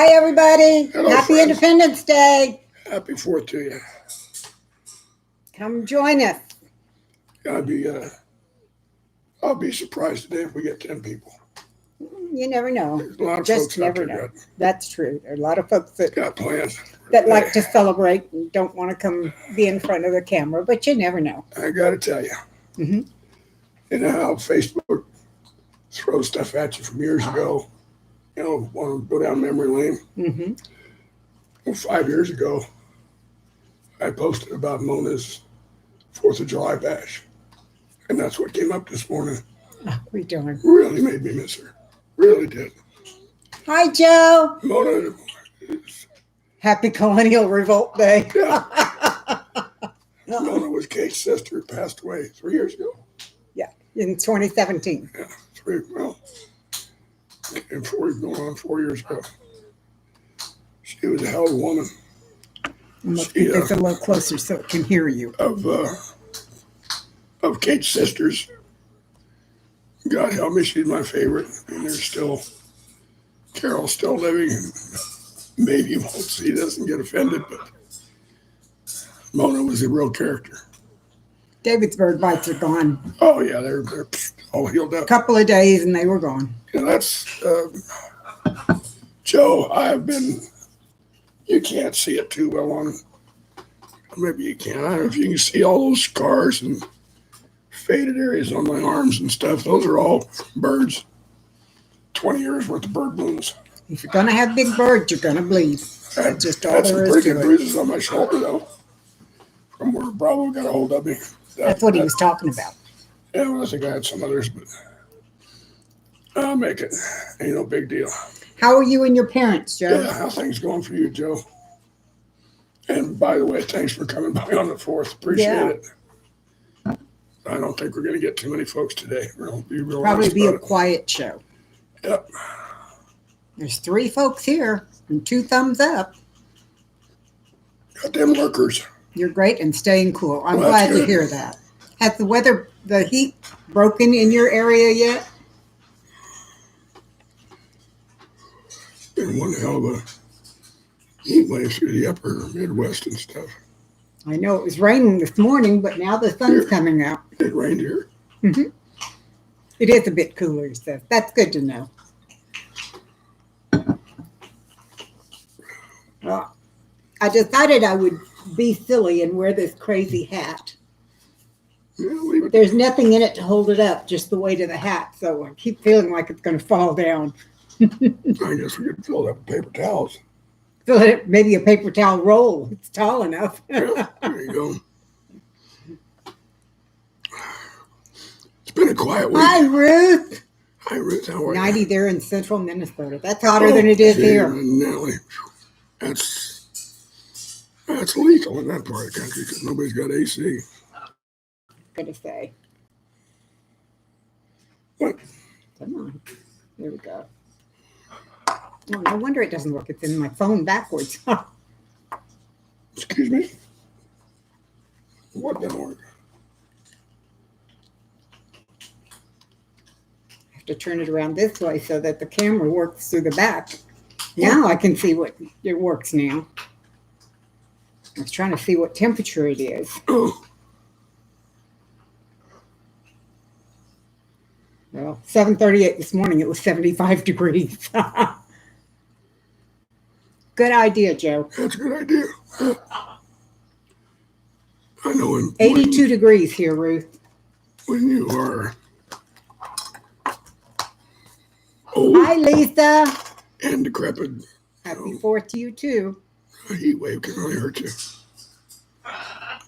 Hi, everybody. Hello, Happy friends. Independence Day. Happy 4th to you. Come join us. I'll be surprised today if we get 10 people. You never know. There's a lot of Just folks out never there know. That's true. There are a lot of folks got plans. that like to celebrate and don't want to come be in front of the camera, but you never know. I got to tell you, Mhm. you know how Facebook throws stuff at you from years ago? You know, want to go down memory lane? Mm-hmm. Well, 5 years ago, I posted about Mona's 4th of July bash. And that's what came up this morning. Oh, we doing? Really made me miss her. Really did. Hi, Joe. Mona, Happy Colonial Revolt Day. yeah, Mona was Kate's sister who passed away 3 years ago. In 2017. Yeah, and going on 4 years ago. She was a hell of a woman. It's a little closer so it can hear you. Of Kate's sisters, God help me, she's my favorite. And Carol's still living, and maybe won't see this and get offended, but Mona was a real character. David's bird bites are gone. Oh yeah, they're all healed up. A couple of days and they were gone. And that's Joe. You can't see it too well on. Maybe you can. I don't know if you can see all those scars and faded areas on my arms and stuff. Those are all birds. 20 years worth of bird wounds. If you're gonna have big birds, you're gonna bleed. That's just all Had some there is pretty to good it. bruises on my shoulder though, from where Bravo got a hold of me. That's what he was talking about. Yeah, well, I think I had some others, but I'll make it. Ain't no big deal. How are you and your parents, Joe? Yeah, how things going for you, Joe? And by the way, thanks for coming by on the 4th. Appreciate it. I don't think we're going to get too many folks today. We'll be real Probably honest be a about it. quiet show. Yep. There's 3 folks here and 2 thumbs up. Got them lurkers. You're great and staying cool. I'm Well, that's glad to good. hear that. Has the heat broken in your area yet? Been one hell of a heat wave through the upper Midwest and stuff. I know it was raining this morning, but now the sun's Here. coming out. It rained here. It is a bit cooler, so that's good to know. Well, I decided I would be silly and wear this crazy hat. Yeah, leave it. There's nothing in it to hold it up, just the weight of the hat. So I keep feeling like it's going to fall down. I guess we could fill it up with paper towels. So maybe a paper towel roll. It's tall enough. Yeah, there you go. It's been a quiet week. Hi, Ruth. Hi, Ruth. How are 90 you? there in central Minnesota. That's hotter than it is gee, here. Nelly. That's lethal in that part of the country because nobody's got AC. Gonna say. What? Come on. There we go. Oh, no wonder it doesn't work. It's in my phone backwards. Excuse me? What didn't work? I have to turn it around this way so that the camera works through the back. Now I can see what it works now. I was trying to see what temperature it is. Oh, Well, 7:38 this morning, it was 75 degrees. Good idea, Joe. that's a good idea. I know 82 degrees here, Ruth. when you are old Hi, Lisa. and decrepit, Happy 4th to you, too. a heat wave can really hurt you.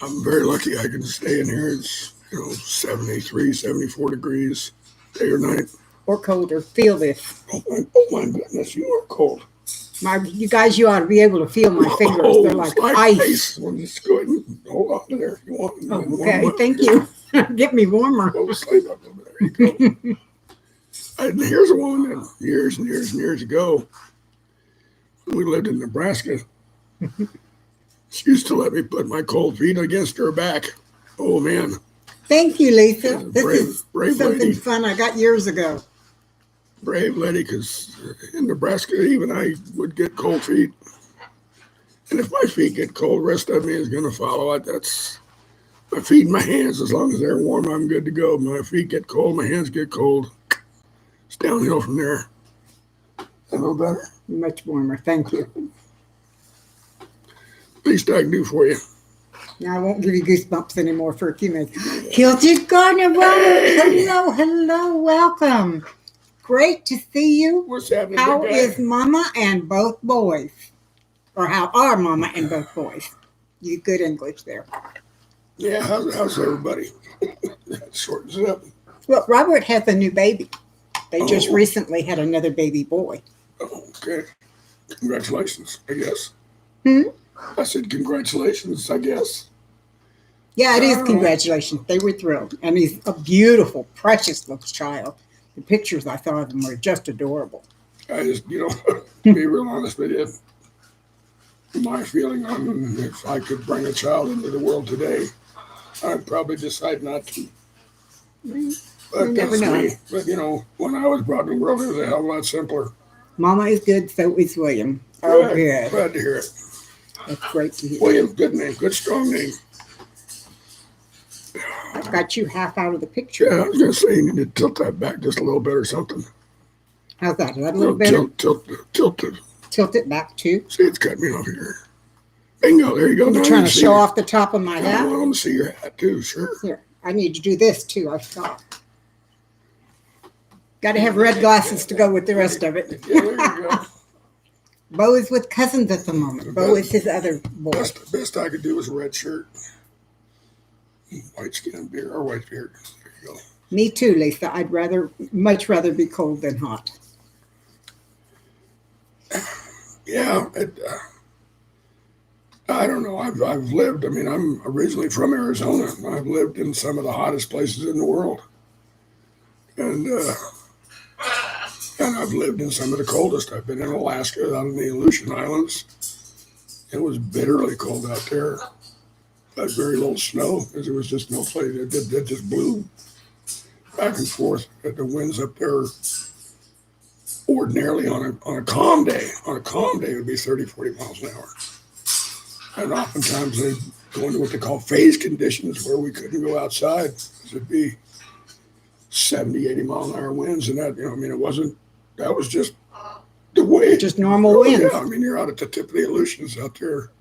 I'm very lucky I can stay in here. It's 73, 74 degrees day or night. Or colder. Feel this. Oh my goodness, you are cold. You guys, you ought to be able to feel my fingers. They're like ice. Face. Well, just go ahead and hold on to there if you want. Oh, okay, thank you. Get me warmer. Go to sleep up over there. You go. And here's a woman that years and years and years ago, when we lived in Nebraska, she used to let me put my cold feet against her back. Oh, man. Thank you, Lisa. Yeah, This is brave something lady. fun I got years ago. brave lady, because in Nebraska, even I would get cold feet. And if my feet get cold, the rest of me is going to follow it. That's my feet and my hands. As long as they're warm, I'm good to go. My feet get cold, my hands get cold. It's downhill from there. A little better. Much warmer. Thank you. Least I can do for you. Now I won't give you goosebumps anymore for a few minutes. Kilted Gardner, Robert. Hello, welcome. Great to see you. What's happening? How big guy? is Mama and both boys? Or how are Mama and both boys? You good English there. Yeah, how's everybody? That shortens it up. Well, Robert has a new baby. They just Oh. recently had another baby boy. Oh, okay. Congratulations, I guess. Hmm? I said congratulations, I guess. Yeah, it is. Oh. Congratulations. They were thrilled. And he's a beautiful, precious little child. The pictures I saw of him were just adorable. I just, to be real honest with you, my feeling on if I could bring a child into the world today, I'd probably decide not to. But You never that's know. me. But when I was brought into the world, it was a hell of a lot simpler. Mama is good, so is William. Oh, good. Glad to hear it. That's great to hear. William, good name, good strong name. I've got you half out of the picture. Yeah, I was gonna say you need to tilt that back just a little bit or something. How's that? Is that a little better? Tilt it. Tilt it back too. See, it's cutting me off here. Bingo, there you go. You're Now trying you to see show it. off the top of my I hat? want them to see your hat too, sure. Here, I need to do this too. I forgot. Got to have red glasses to go with the rest of it. Yeah, there you go. Bo is with cousins at the moment. Bo is his other boy. Best I could do was a red shirt. White skin beard or white beard. There you go. Me too, Lisa. I'd much rather be cold than hot. Yeah, I don't know. I've lived. I mean, I'm originally from Arizona. I've lived in some of the hottest places in the world, and I've lived in some of the coldest. I've been in Alaska, out in the Aleutian Islands. It was bitterly cold out there. Had very little snow because it was just no place. It just blew back and forth. The winds up there ordinarily on a calm day. On a calm day, it would be 30, 40 miles an hour. And oftentimes they go into what they call phase conditions where we couldn't go outside because it'd be 70, 80 mile an hour winds. And that, that was just the way. Just normal winds. Yeah, I mean, you're out at the tip of the Aleutians out there.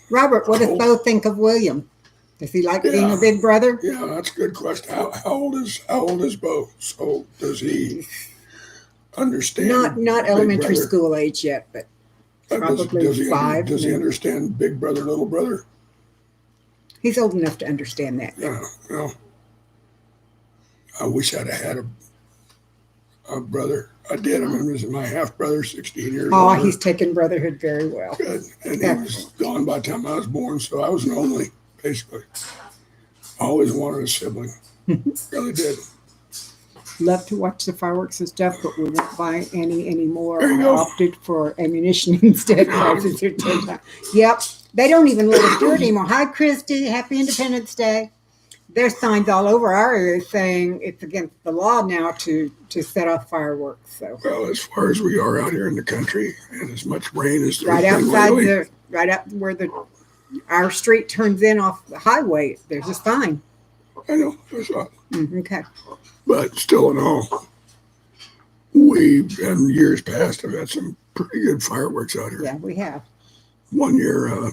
Robert, what does Bo think of William? Does he like being a big brother? Yeah, that's a good question. How old is Bo? So does he understand? Not Big elementary Brother? school age yet, but probably does he 5. Does he understand big brother, little brother? He's old enough to understand that. Yeah. Well, I wish I'd have had a brother. I did. I mean, my half brother, 16 years Oh, older. he's taken brotherhood very well. Good. And he was gone by the time I was born, so I was an only, basically. I always wanted a sibling. Really did. Love to watch the fireworks and stuff, but we won't buy any anymore. There you I go. opted for ammunition instead. Prices are 10 times. Yep. They don't even let us do it anymore. Hi, Christy. Happy Independence Day. There's signs all over our area saying it's against the law now to set off fireworks. So Well, as far as we are out here in the country, and as much rain as there's right been outside lately, right out where our street turns in off the highway, there's a sign. I know, I saw it. Okay. But still in all, we've in years past have had some pretty good fireworks out here. Yeah, we have. One year,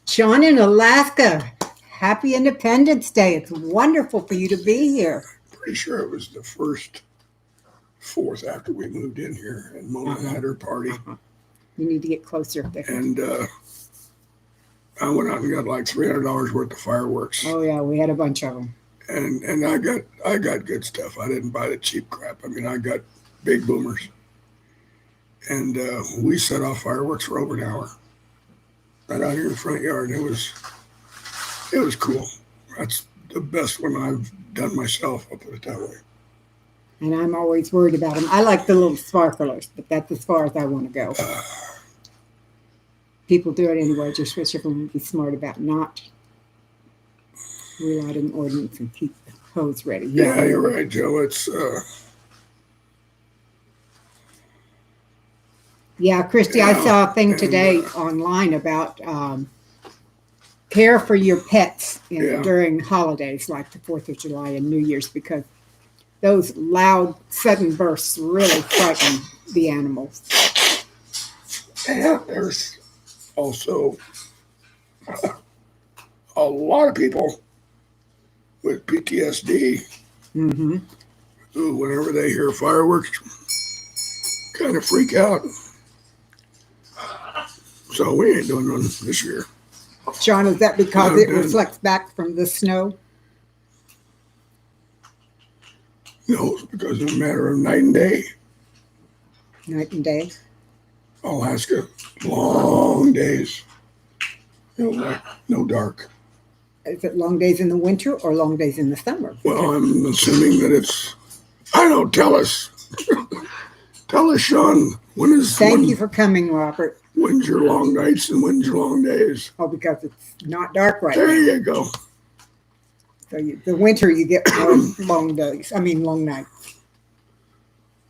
Sean in Alaska. Happy Independence Day. It's wonderful for you to be here. pretty sure it was the first 4th after we moved in here, and Mona had her party, You need to get closer there. and I went out and got like $300 worth of fireworks, Oh yeah, we had a bunch of them. and I got good stuff. I didn't buy the cheap crap. I mean, I got big boomers, and we set off fireworks for over an hour right out here in the front yard. It was cool. That's the best one I've done myself. I'll put it that way. And I'm always worried about them. I like the little sparklers, but that's as far as I want to go. People do it anyway. Just wish everyone would be smart about not relighting ordinance and keep the hose ready. Yeah, you're right, Joe. It's Yeah, Christy, I Yeah, saw a thing and, today online about care for your pets Yeah. during holidays like the 4th of July and New Year's, because those loud, sudden bursts really frighten the animals. and there's also a lot of people with PTSD Mm-hmm. who, whenever they hear fireworks, kind of freak out. So we ain't doing none this year. Sean, is that because No, it done. reflects back from the snow? No, it's because of a matter of night and day. Night and day? Alaska, long days. No light, no dark. Is it long days in the winter or long days in the summer? Well, I'm assuming that it's. I don't tell us. Tell us, Sean. Thank you for coming, Robert. When's your long nights and when's your long days? Oh, because it's not dark right There now. you go. So the winter you get more long days. I mean, long nights.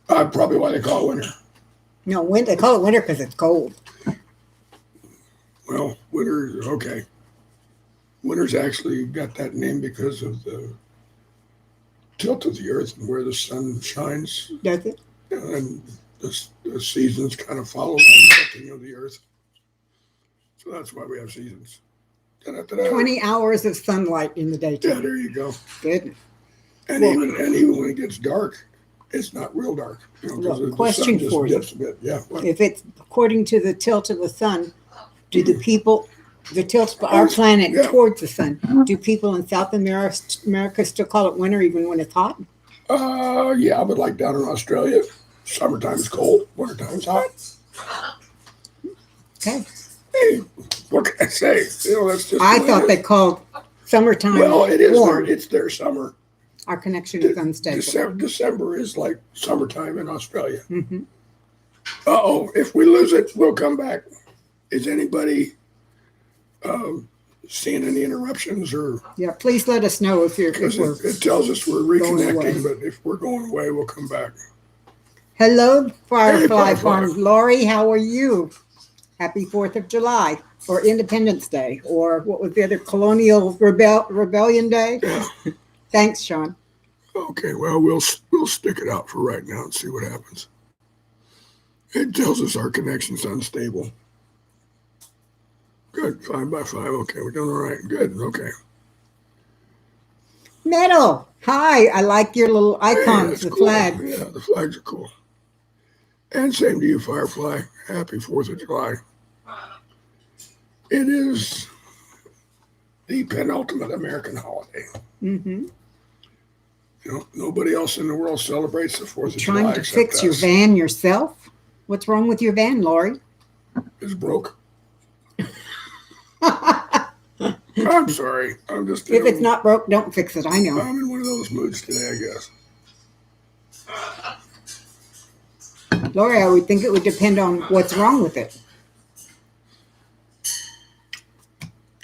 Probably why they call it winter. No, they call it winter because it's cold. Well, winter, okay. Winter's actually got that name because of the tilt of the earth and where the sun shines. Does it? And the seasons kind of follow the tilting of the earth. So that's why we have seasons. Da-da-da-da. 20 hours of sunlight in the Yeah, daytime. there you go. Goodness. And Well- even when it gets dark, it's not real dark. You know, 'cause Well, the question sun just for you. dips a bit. Yeah. What? If it's according to the tilt of the sun, do the people, the tilt of our planet Yeah. towards the sun, do people in South America still call it winter even when it's hot? Yeah, but like down in Australia, summertime's cold, wintertime's hot. Okay. Hey, what can I say? You know, that's just. I the way thought it they is. called summertime Well, it is warm. it's their summer. Our connection is unstable. December is like summertime in Australia. Hmm. If we lose it, we'll come back. Is anybody seeing any interruptions or? Yeah, please let us know if Because we're. it tells us we're Going away. reconnecting, but if we're going away, we'll come back. Hello, Firefly Firefly. Farm. Lori, how are you? Happy 4th of July or Independence Day or what was the other Colonial Rebellion Day? Yeah. Thanks, Sean. Okay. Well, we'll stick it out for right now and see what happens. It tells us our connection's unstable. Good. 5 by 5. Okay, we're doing all right. Good. Okay. Metal. Hi, I like your little Hey, icons, that's the cool. flag. Yeah, the flags are cool. And same to you, Firefly. Happy 4th of July. It is the penultimate American holiday. Mm-hmm. You know, nobody else in the world celebrates the 4th of Trying July to except fix your us. van yourself? What's wrong with your van, Lori? It's broke. I'm sorry. I'm just. If it's not broke, don't fix it. I know. I'm in one of those moods today, I guess. Lori, I would think it would depend on what's wrong with it.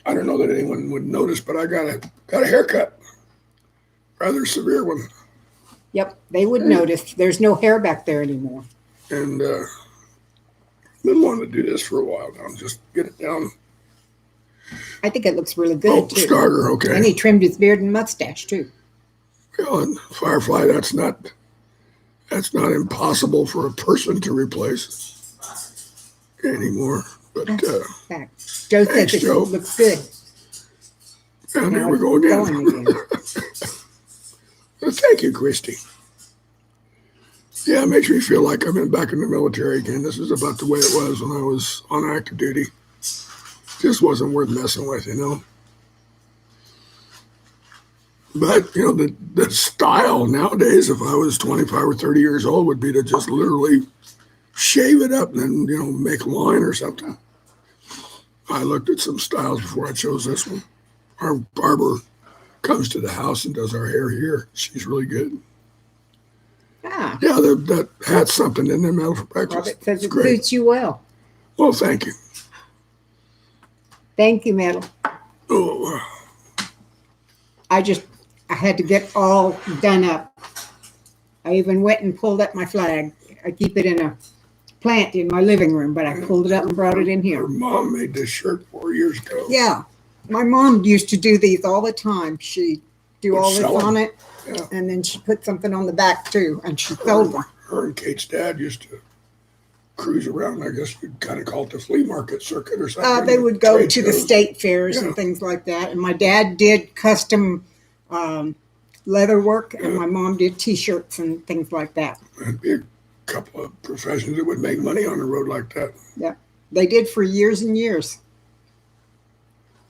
I don't know that anyone would notice, but I got a haircut. Rather severe one. Yep, they would notice. There's no hair back there anymore. And been wanting to do this for a while now. Just get it down. I think it looks really good, too. Starter, okay. And he trimmed his beard and mustache, too. Well, and Firefly, that's not impossible for a person to replace anymore. But Fact. Joe says Thanks, it Joe. looks good. and there Now we go it's again. going again. Well, thank you, Christy. Yeah, it makes me feel like I'm back in the military again. This is about the way it was when I was on active duty. Just wasn't worth messing with, you know. But, you know, the style nowadays, if I was 25 or 30 years old, would be to just literally shave it up and then, you know, make a line or something. I looked at some styles before I chose this one. Our barber comes to the house and does our hair here. She's really good. Ah, Yeah, that hat's something in there, Metal, for breakfast. Robert says It's it great. suits you well. Well, thank you. Thank you, Metal. Oh, I I had to get all done up. I even went and pulled up my flag. I keep it in a plant in my living room, but I pulled it up and brought it in Her here. mom made this shirt 4 years ago. Yeah, my mom used to do these all the time. She'd do all this Sell 'em. on it, Yeah. and then she put something on the back too, and she sold them. Her and Kate's dad used to cruise around. I guess you'd kind of call it the flea market circuit or something. They would go Trade to the shows. state fairs Yeah. and things like that. And my dad did custom leather work, and Yeah. my mom did T-shirts and things like that. There'd be a couple of professions that would make money on the road like that. They did for years and years.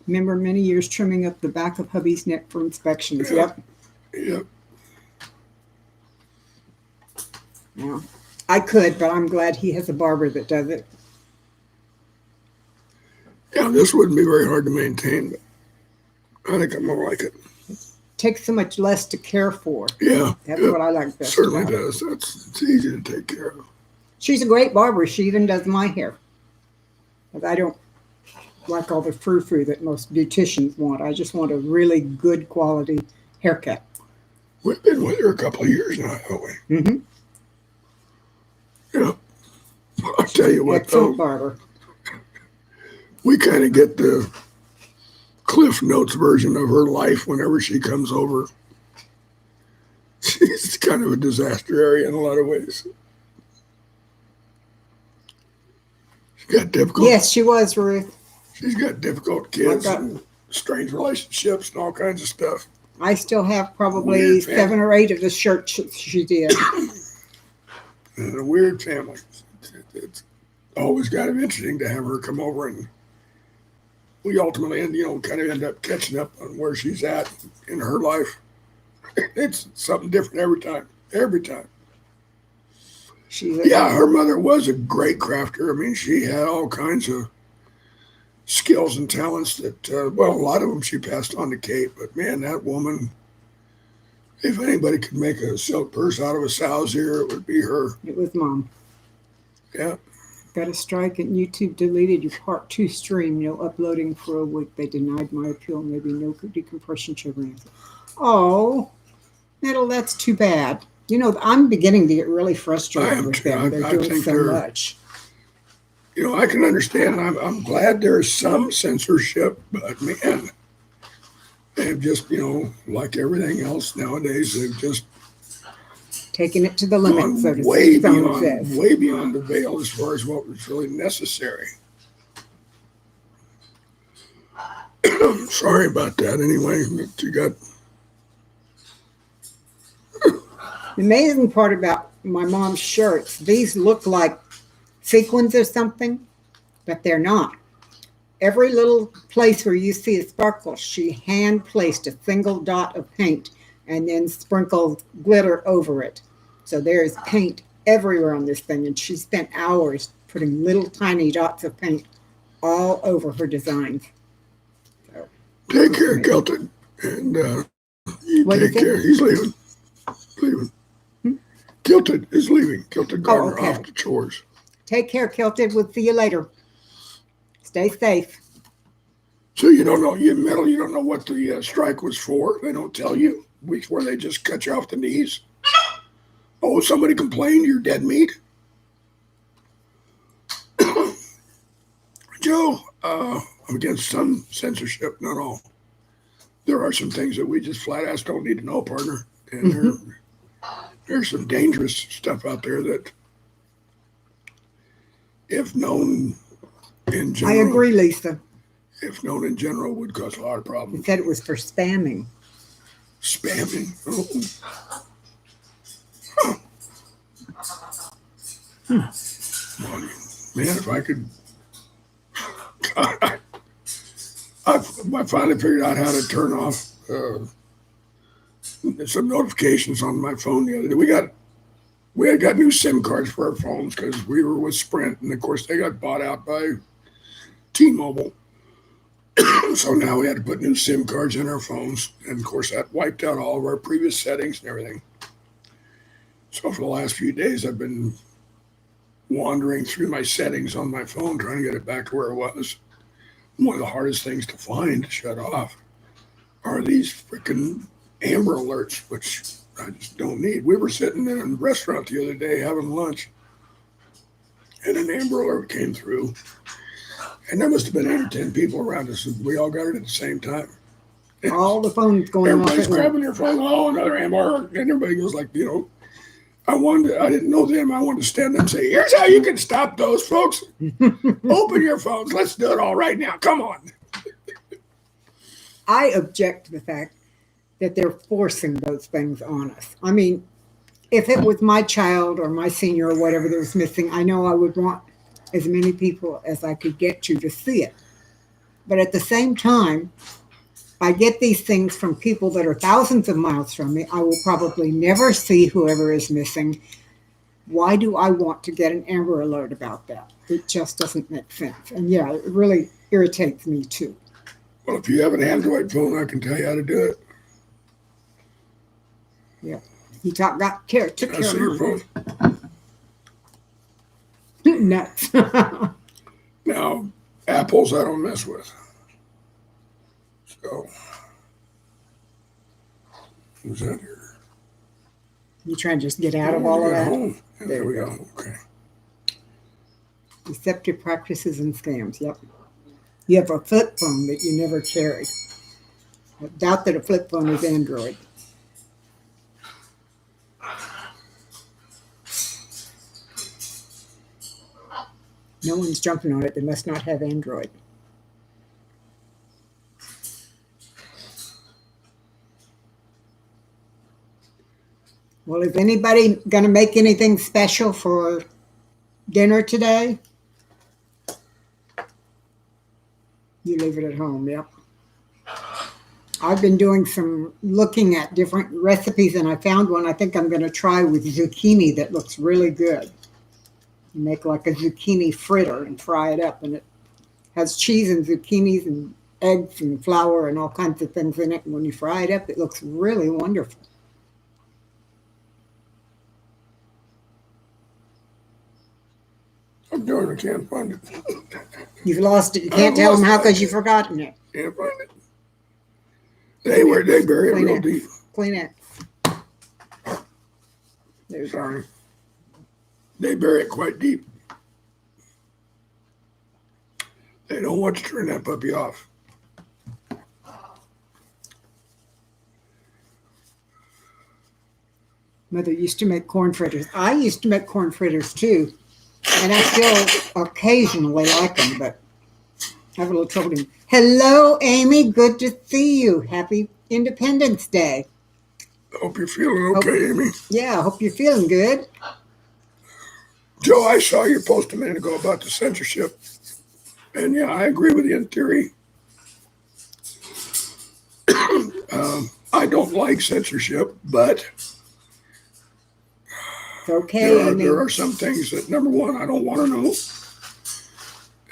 Remember many years trimming up the back of hubby's neck for inspections. Yeah. Yep. Yep. Yeah. I could, but I'm glad he has a barber that does it. Yeah, this wouldn't be very hard to maintain, but I think I'm gonna like it. Takes so much less to care for. Yeah. That's yeah, what I like best certainly about it. does. It's easy to take care of. She's a great barber. She even does my hair. But I don't like all the frou-frou that most beauticians want. I just want a really good quality haircut. We've been with her a couple of years now, haven't we? Mm-hmm. Yeah. I'll tell you what, Excellent though, barber. we kind of get the Cliff Notes version of her life whenever she comes over. She's kind of a disaster area in a lot of ways. She's got difficult. Yes, she was, Ruth. She's got difficult kids I've got- and strange relationships and all kinds of stuff. I still have probably Weird family. 7 or 8 of the shirts she did. And a weird family. It's always kind of interesting to have her come over, and we ultimately kind of end up catching up on where she's at in her life. It's something different every time. Every time. She's Yeah, her mother was a great crafter. I mean, she had all kinds of skills and talents that, a lot of them she passed on to Kate. But man, that woman, if anybody could make a silk purse out of a sow's ear, it would be her. It was Mom. Yeah. Got a strike and YouTube deleted your part 2 stream. No uploading for a week. They denied my appeal. Maybe no decompression children. Oh, Nettle, that's too bad. I'm beginning to get really I frustrated am with too. them. They're I doing think so they're- much. I can understand. I'm glad there's some censorship, but man, they've just, like everything else nowadays, they've just Taking it to the limit, gone so to way speak. Someone beyond, says. way beyond the veil as far as what was really necessary. Sorry about that. Anyway, you got. The amazing part about my mom's shirts, these look like sequins or something, but they're not. Every little place where you see a sparkle, she hand placed a single dot of paint and then sprinkled glitter over it. So there's paint everywhere on this thing, and she spent hours putting little tiny dots of paint all over her designs. So, Take care, Kelton. And you What do you take care. He's leaving. Leaving. Kilton is leaving. Kilton Gardner okay. off to chores. take care, Kilted. We'll see you later. Stay safe. So you don't know, you don't know what the strike was for. They don't tell you. Weeks where they just cut you off the knees. Oh, somebody complained you're dead meat. Joe, I'm against some censorship, not all. There are some things that we just flat ass don't need to know, partner. And there's some dangerous stuff out there that, if known in I general, agree, Lisa. if known in general, would cause a lot of He problems. said it was for spamming. Spamming. Oh. Well, man, if I could. I finally figured out how to turn off some notifications on my phone the other day. We had got new SIM cards for our phones because we were with Sprint, and of course they got bought out by T-Mobile. So now we had to put new SIM cards in our phones, and of course that wiped out all of our previous settings and everything. So for the last few days, I've been wandering through my settings on my phone, trying to get it back to where it was. One of the hardest things to find to shut off are these freaking Amber Alerts, which I just don't need. We were sitting in a restaurant the other day having lunch, and an Amber Alert came through, and there must have been 8 or 10 people around us, and we all got it at the same time. All the phones going off Everybody's at once. grabbing their phone. Oh, another Amber Alert, and everybody goes like, I didn't know them. I wanted to stand there and say, here's how you can stop those, folks. Open your phones. Let's do it all right now. Come on. I object to the fact that they're forcing those things on us. I mean, if it was my child or my senior or whatever that was missing, I know I would want as many people as I could get to see it. But at the same time, I get these things from people that are thousands of miles from me. I will probably never see whoever is missing. Why do I want to get an Amber Alert about that? It just doesn't make sense. And yeah, it really irritates me too. Well, if you have an Android phone, I can tell you how to do it. Yeah. He took care I see your of phone. mine. Nuts. Now, Apples I don't mess with. So, who's that here? You trying to just get out of all of that? Home. Yeah, there we go. Okay. Deceptive practices and scams. Yep. You have a flip phone that you never carry. I doubt that a flip phone is Android. No one's jumping on it. They must not have Android. Well, is anybody going to make anything special for dinner today? You leave it at home, yep. I've been doing some looking at different recipes, and I found one I think I'm going to try with zucchini that looks really good. You make like a zucchini fritter and fry it up, and it has cheese and zucchinis and eggs and flour and all kinds of things in it. And when you fry it up, it looks really wonderful. I'm doing it. I can't find it. You've lost it. You can't tell them how because you've forgotten it. Can't find it. They bury it real deep. Kleenex. There you go. Sorry. They bury it quite deep. They don't want to turn that puppy off. Mother used to make corn fritters. I used to make corn fritters too. And I still occasionally like them, but I have a little trouble doing. Hello, Amy. Good to see you. Happy Independence Day. Hope you're feeling okay, Amy. Yeah, I hope you're feeling good. Joe, I saw your post a minute ago about the censorship. And yeah, I agree with you in theory. I don't like censorship, but It's okay, there are some things that, number one, I don't want to know.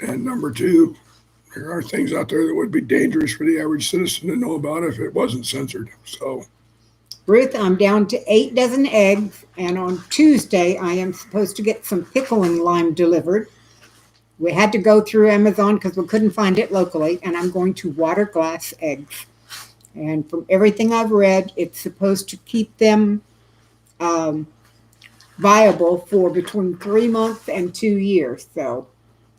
And number two, there are things out there that would be dangerous for the average citizen to know about if it wasn't censored. So, Ruth, I'm down to 8 dozen eggs, and on Tuesday I am supposed to get some pickle and lime delivered. We had to go through Amazon because we couldn't find it locally, and I'm going to water glass eggs. And from everything I've read, it's supposed to keep them viable for between 3 months and 2 years. So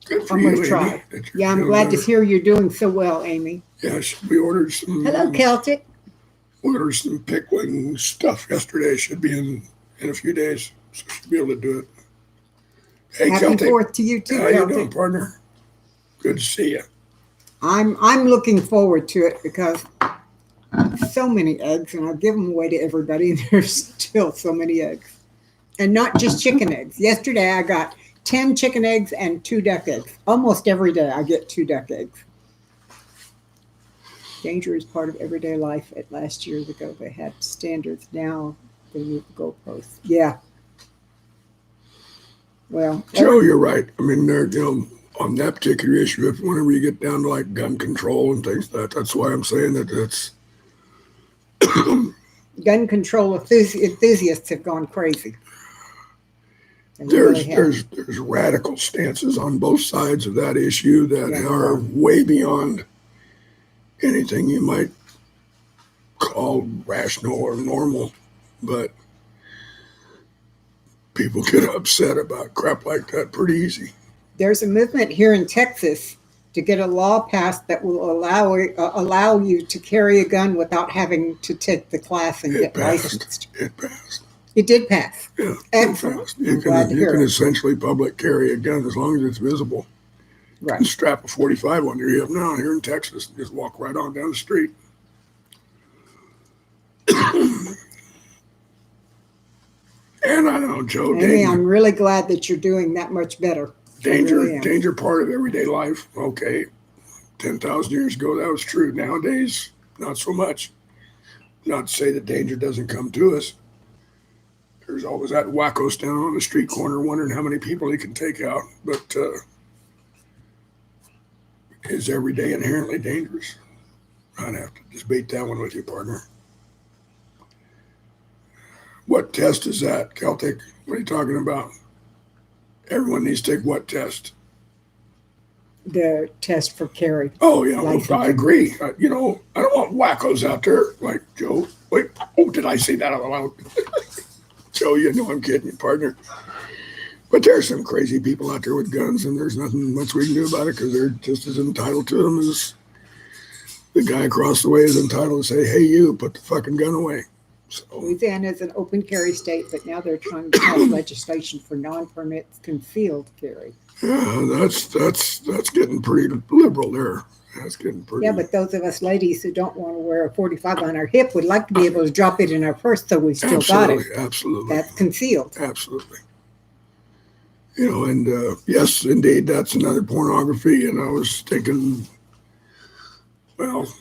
good for I'm you, going to try. Amy, that you're Yeah, I'm feeling glad to better. hear you're doing so well, Amy. Yes, we ordered some. Hello, Celtic. Ordered some pickling stuff yesterday. Should be in a few days, so should be able to do it. Hey, Happy Celtic. 4th to you too, How you Celtic. doing, partner? Good to see you. I'm looking forward to it because so many eggs, and I give them away to everybody, and there's still so many eggs. And not just chicken eggs. Yesterday I got 10 chicken eggs and 2 duck eggs. Almost every day I get 2 duck eggs. Danger is part of everyday life. At last years ago they had standards. Now they move the goalposts. Yeah. Well, Joe, you're right. I mean, on that particular issue, if whenever you get down to like gun control and things like that, that's why I'm saying that it's gun control enthusiasts have gone crazy. They really have. there's radical stances on both sides of that issue that Yeah. are way beyond anything you might call rational or normal, but people get upset about crap like that pretty easy. There's a movement here in Texas to get a law passed that will allow you to carry a gun without having to take the class and It get passed. licensed. It passed. It did pass. Yeah, Excellent. it passed. I'm glad to hear it. Essentially public carry a gun as long as it's visible. You Right. can strap a 45 on your hip now here in Texas and just walk right on down the street. And I don't know, Joe, Amy, I'm really glad that you're doing that much better. I really am. danger part of everyday life. Okay, 10,000 years ago that was true. Nowadays, not so much. Not to say that danger doesn't come to us. There's always that wacko standing on the street corner wondering how many people he can take out. But is every day inherently dangerous? I'd have to debate that one with you, partner. What test is that, Celtic? What are you talking about? Everyone needs to take what test? The test for carry. Oh, yeah, well, License. I agree. I don't want wackos out there like Joe. Wait, oh, did I say that out loud? Joe, you know I'm kidding you, partner. But there's some crazy people out there with guns, and there's nothing much we can do about it because they're just as entitled to them as the guy across the way is entitled to say, hey, you, put the fucking gun away. So, Louisiana is an open carry state, but now they're trying to pass legislation for non-permits concealed carry. yeah, that's getting pretty liberal there. That's getting pretty. Yeah, but those of us ladies who don't want to wear a 45 on our hip would like to be able to drop it in our purse so we still got it. Absolutely. That's concealed. Absolutely. And yes, indeed, that's another pornography. And I was thinking, well,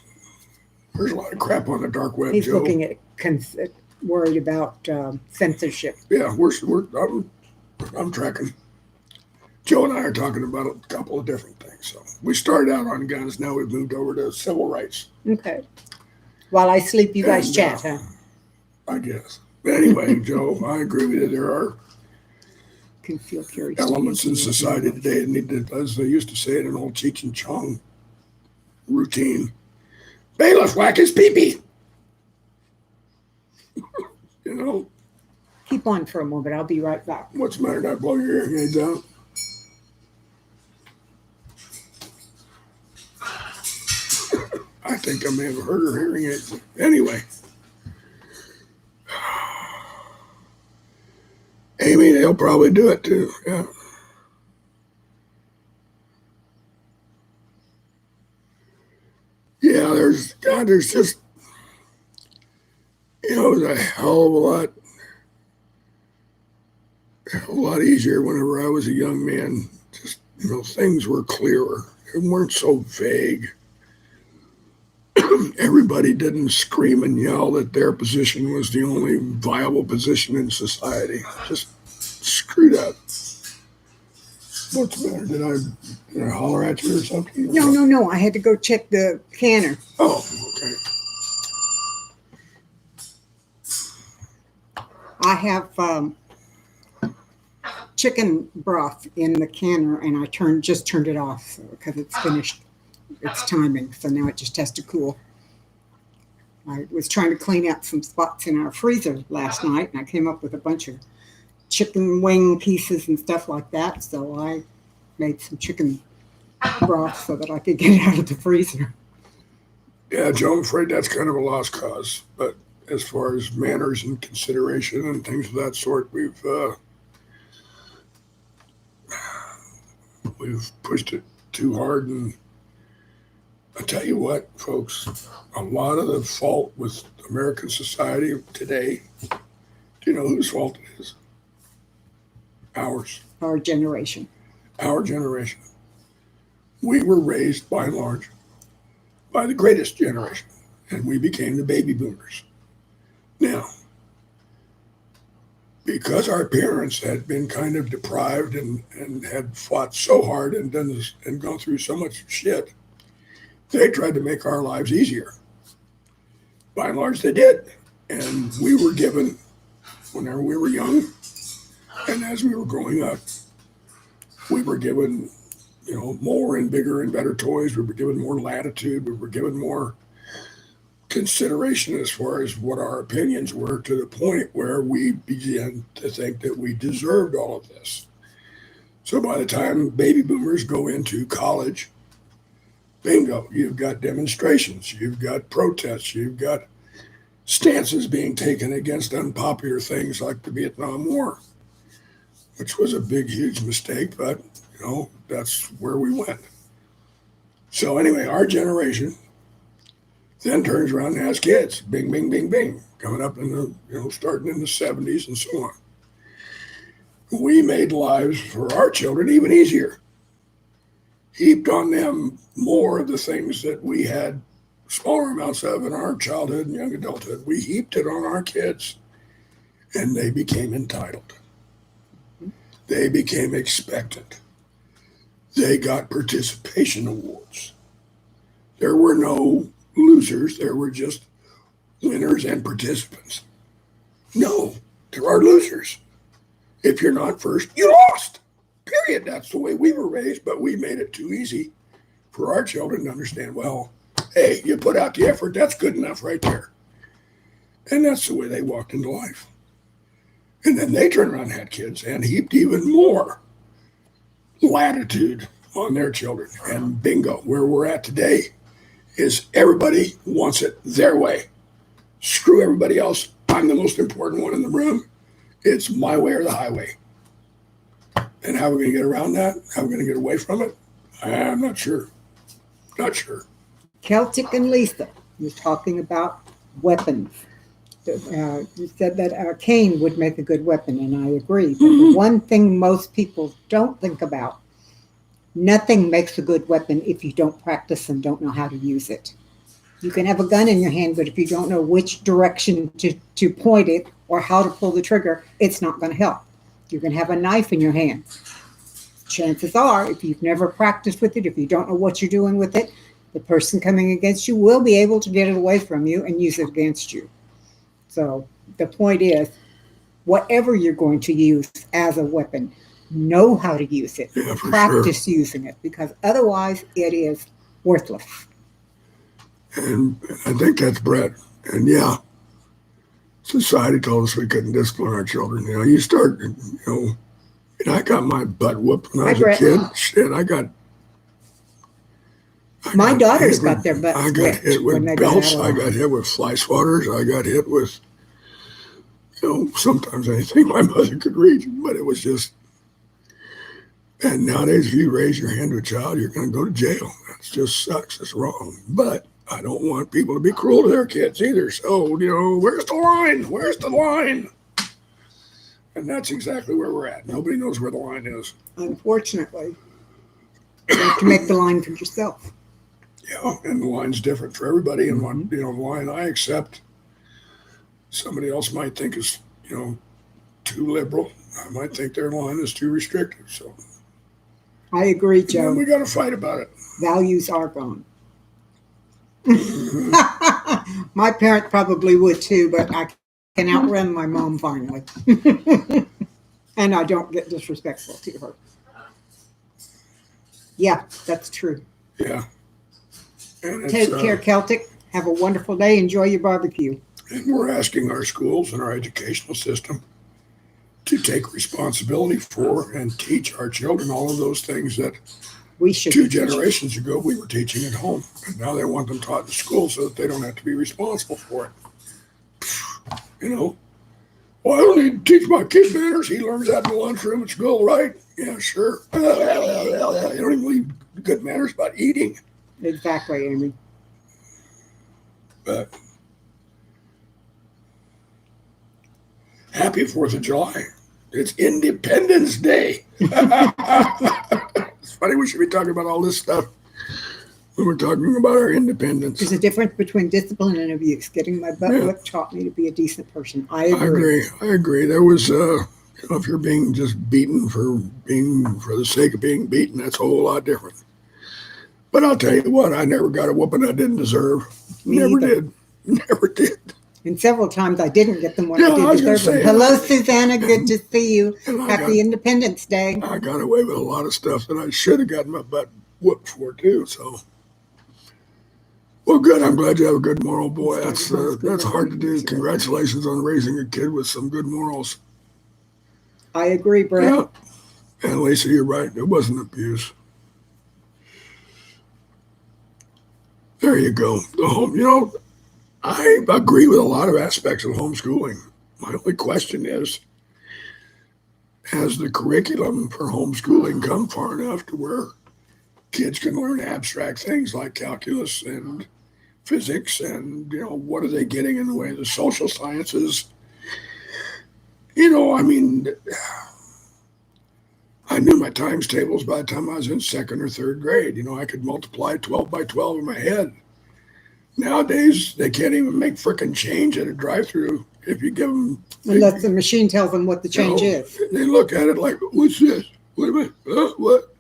there's a lot of crap on the dark web, He's Joe. looking at worried about censorship. Yeah, I'm tracking. Joe and I are talking about a couple of different things. So we started out on guns. Now we've moved over to civil rights, Okay. While I sleep, you guys And, chat, huh? I guess. But anyway, Joe, I agree with you. There are Concealed carry. elements in society today that need to, as they used to say in an old Cheech and Chong routine, bailiff whack his pee-pee. You know, Keep on for a moment. I'll be right back. what's the matter? Did I blow your hearing aids out? I think I may have hurt her hearing aids. Anyway. Amy, they'll probably do it too. Yeah. Yeah, there's just, it was a hell of a lot easier whenever I was a young man. Just, things were clearer. They weren't so vague. Everybody didn't scream and yell that their position was the only viable position in society. Just screw that. What's the matter? Did I holler at you or something? No. I had to go check the canner. Oh, okay. I have chicken broth in the canner, and I just turned it off because it's finished its timing. So now it just has to cool. I was trying to clean out some spots in our freezer last night, and I came up with a bunch of chicken wing pieces and stuff like that. So I made some chicken broth so that I could get it out of the freezer. Yeah, Joe, I'm afraid that's kind of a lost cause. But as far as manners and consideration and things of that sort, we've pushed it too hard. And I tell you what, folks, a lot of the fault with American society today, do you know whose fault it is? Ours. Our generation. Our generation. We were raised, by and large, by the greatest generation, and we became the baby boomers. Now, because our parents had been kind of deprived and had fought so hard and done this and gone through so much shit, they tried to make our lives easier. By and large, they did. And we were given, whenever we were young, and as we were growing up, we were given, more and bigger and better toys. We were given more latitude. We were given more consideration as far as what our opinions were, to the point where we began to think that we deserved all of this. So by the time baby boomers go into college, bingo, you've got demonstrations, you've got protests, you've got stances being taken against unpopular things like the Vietnam War, which was a big, huge mistake, but that's where we went. So anyway, our generation then turns around and has kids. Bing, bing, bing, bing. Coming up in the, starting in the 70s and so on. We made lives for our children even easier. Heaped on them more of the things that we had smaller amounts of in our childhood and young adulthood. We heaped it on our kids, and they became entitled. They became expectant. They got participation awards. There were no losers, there were just winners and participants. No, there are losers. If you're not first, you lost. Period. That's the way we were raised, but we made it too easy for our children to understand, well, hey, you put out the effort, that's good enough right there. And that's the way they walked into life. And then they turned around and had kids and heaped even more latitude on their children. And bingo, where we're at today is everybody wants it their way. Screw everybody else. I'm the most important one in the room. It's my way or the highway. And how are we going to get around that? How are we going to get away from it? I'm not sure. Not sure. Celtic and Lisa, you're talking about weapons. You said that a cane would make a good weapon, and I agree. But the one thing most people don't think about, nothing makes a good weapon if you don't practice and don't know how to use it. You can have a gun in your hand, but if you don't know which direction to point it or how to pull the trigger, it's not going to help. You can have a knife in your hand. Chances are, if you've never practiced with it, if you don't know what you're doing with it, the person coming against you will be able to get it away from you and use it against you. So the point is, whatever you're going to use as a weapon, know how to use it. Yeah, Practice using it, because otherwise it is worthless. And I think that's Brett. And yeah, society told us we couldn't discipline our children. You start, and I got my butt whooped when I was a kid. Shit, my daughters got their butts I got hit with belts. I got hit with fly swatters. I got hit with, sometimes anything my mother could reach. But it was just, and nowadays, if you raise your hand to a child, you're going to go to jail. That just sucks. It's wrong. But I don't want people to be cruel to their kids either. So, where's the line? Where's the line? And that's exactly where we're at. Nobody knows where the line is. Unfortunately, you have to make the line for yourself. Yeah, and the line's different for everybody. And one, the line I accept, somebody else might think is, too liberal. I might think their line is too restrictive. So I agree, Joe. And we got to fight about it. Values are gone. My parents probably would too, but I can outrun my mom finally. And I don't get disrespectful to her. Yeah, that's true. Yeah. And Take care, Celtic. Have a wonderful day. Enjoy your barbecue. And we're asking our schools and our educational system to take responsibility for and teach our children all of those things that we should 2 generations ago we were teaching at home. And now they want them taught in school so that they don't have to be responsible for it. Well, I don't need to teach my kid manners. He learns that in the lunchroom at school, right? Yeah, sure. You don't even leave good manners about eating. Exactly, Amy. But happy 4th of July. It's Independence Day. It's funny we should be talking about all this stuff when we're talking about our independence. There's a difference between discipline and abuse. Getting my butt whipped taught me to be a decent person. I agree. There was, if you're being just beaten for the sake of being beaten, that's a whole lot different. But I'll tell you what, I never got a whooping I didn't deserve. Never did. And several times I didn't get them when I did deserve them. Hello, Susanna. Good to see you. Happy Independence Day. I got away with a lot of stuff that I should have gotten my butt whooped for, too. So, Well, good. I'm glad you have a good moral boy. Started That's homeschooling hard to do. years ago. Congratulations on raising a kid with some good morals. I agree, Brett. Yeah. And Lisa, you're right. It wasn't abuse. There you go. The home, I agree with a lot of aspects of homeschooling. My only question is, has the curriculum for homeschooling come far enough to where kids can learn abstract things like calculus and physics and, what are they getting in the way of the social sciences? I mean, I knew my times tables by the time I was in second or third grade. I could multiply 12 by 12 in my head. Nowadays, they can't even make frickin' change at a drive-through if you give them. Unless the machine tells them what the change is. They look at it like, what's this? Wait a minute. What?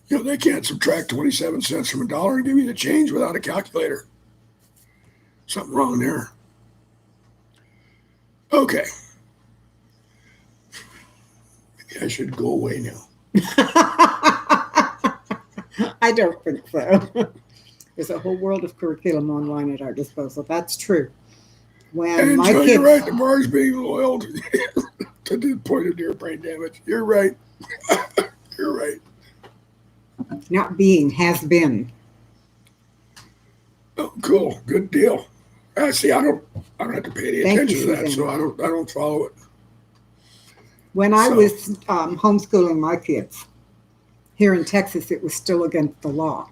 They can't subtract 27 cents from a dollar and give you the change without a calculator. Something wrong there. Okay. Maybe I should go away now. I don't think so. There's a whole world of curriculum online at our disposal. That's true. When And my so kids, you're right, the bar's being loyal to the point of near brain damage. You're right. You're right. not being, has been. Oh, cool. Good deal. See, I don't have to pay any Thank attention you to for that, that. so I don't follow it. When I So- was homeschooling my kids here in Texas, it was still against the law.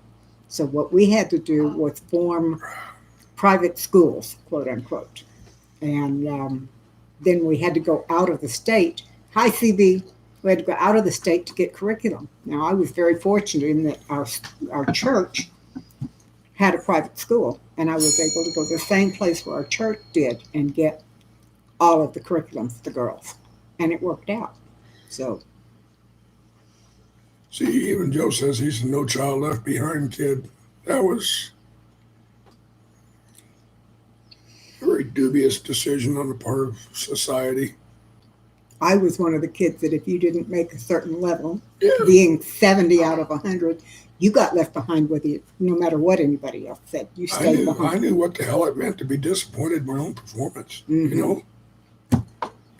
So what we had to do was form private schools, quote unquote. And then we had to go out of the state. Hi, CB. We had to go out of the state to get curriculum. Now, I was very fortunate in that our church had a private school, and I was able to go to the same place where our church did and get all of the curriculum for the girls. And it worked out. So, See, even Joe says he's a no child left behind kid. That was a very dubious decision on the part of society. I was one of the kids that if you didn't make a certain level, Yeah. being 70 out of 100, you got left behind with you, no matter what anybody else said. You I stayed knew behind. what the hell it meant to be disappointed in my own performance, Mhm.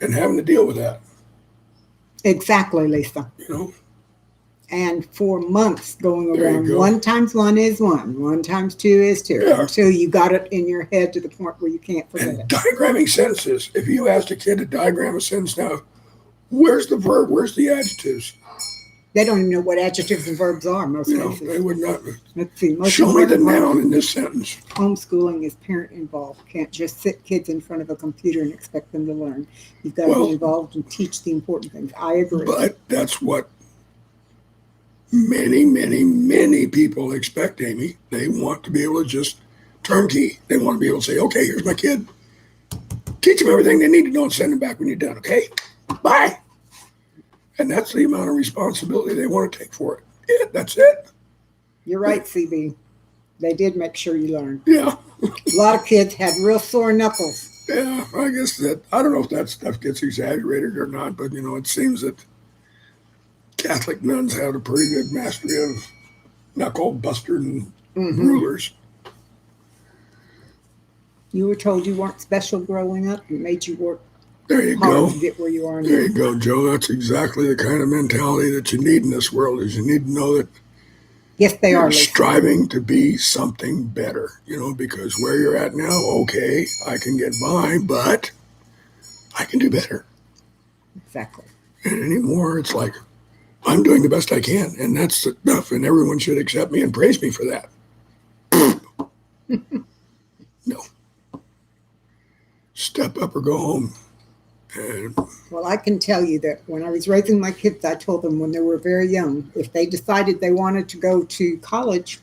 and having to deal with that, Exactly, Lisa. And for months going There you around, go. 1 times 1 is 1, 1 times 2 is 2, Yeah. until you got it in your head to the point where you can't forget And it. diagramming sentences. If you asked a kid to diagram a sentence now, where's the verb? Where's the adjectives? They don't even know what adjectives and verbs are, most They cases. would not. Let's see. Most Show me the important part noun in this sentence. of homeschooling is parent involved. Can't just sit kids in front of a computer and expect them to learn. You've got to Well, be involved and teach the important things. I agree. But that's what many, many, many people expect, Amy. They want to be able to just turnkey. They want to be able to say, okay, here's my kid. Teach them everything they need to know and send them back when you're done. Okay, bye. And that's the amount of responsibility they want to take for it. Yeah, that's it. You're right, CB. They did make sure you learned. Yeah. A lot of kids had real sore knuckles. Yeah, I guess I don't know if that stuff gets exaggerated or not, but it seems that Catholic nuns have a pretty good mastery of knuckle buster and Mhm. rulers. You were told you weren't special growing up and made you work There you hard go. to get where you are There now. you go, Joe. That's exactly the kind of mentality that you need in this world. Is you need to know that Yes, they are, you're Lisa. striving to be something better. Because where you're at now, okay, I can get by, but I can do better. Exactly. And anymore, it's like I'm doing the best I can, and that's enough. And everyone should accept me and praise me for that. No. Step up or go home. And Well, I can tell you that when I was raising my kids, I told them when they were very young, if they decided they wanted to go to college,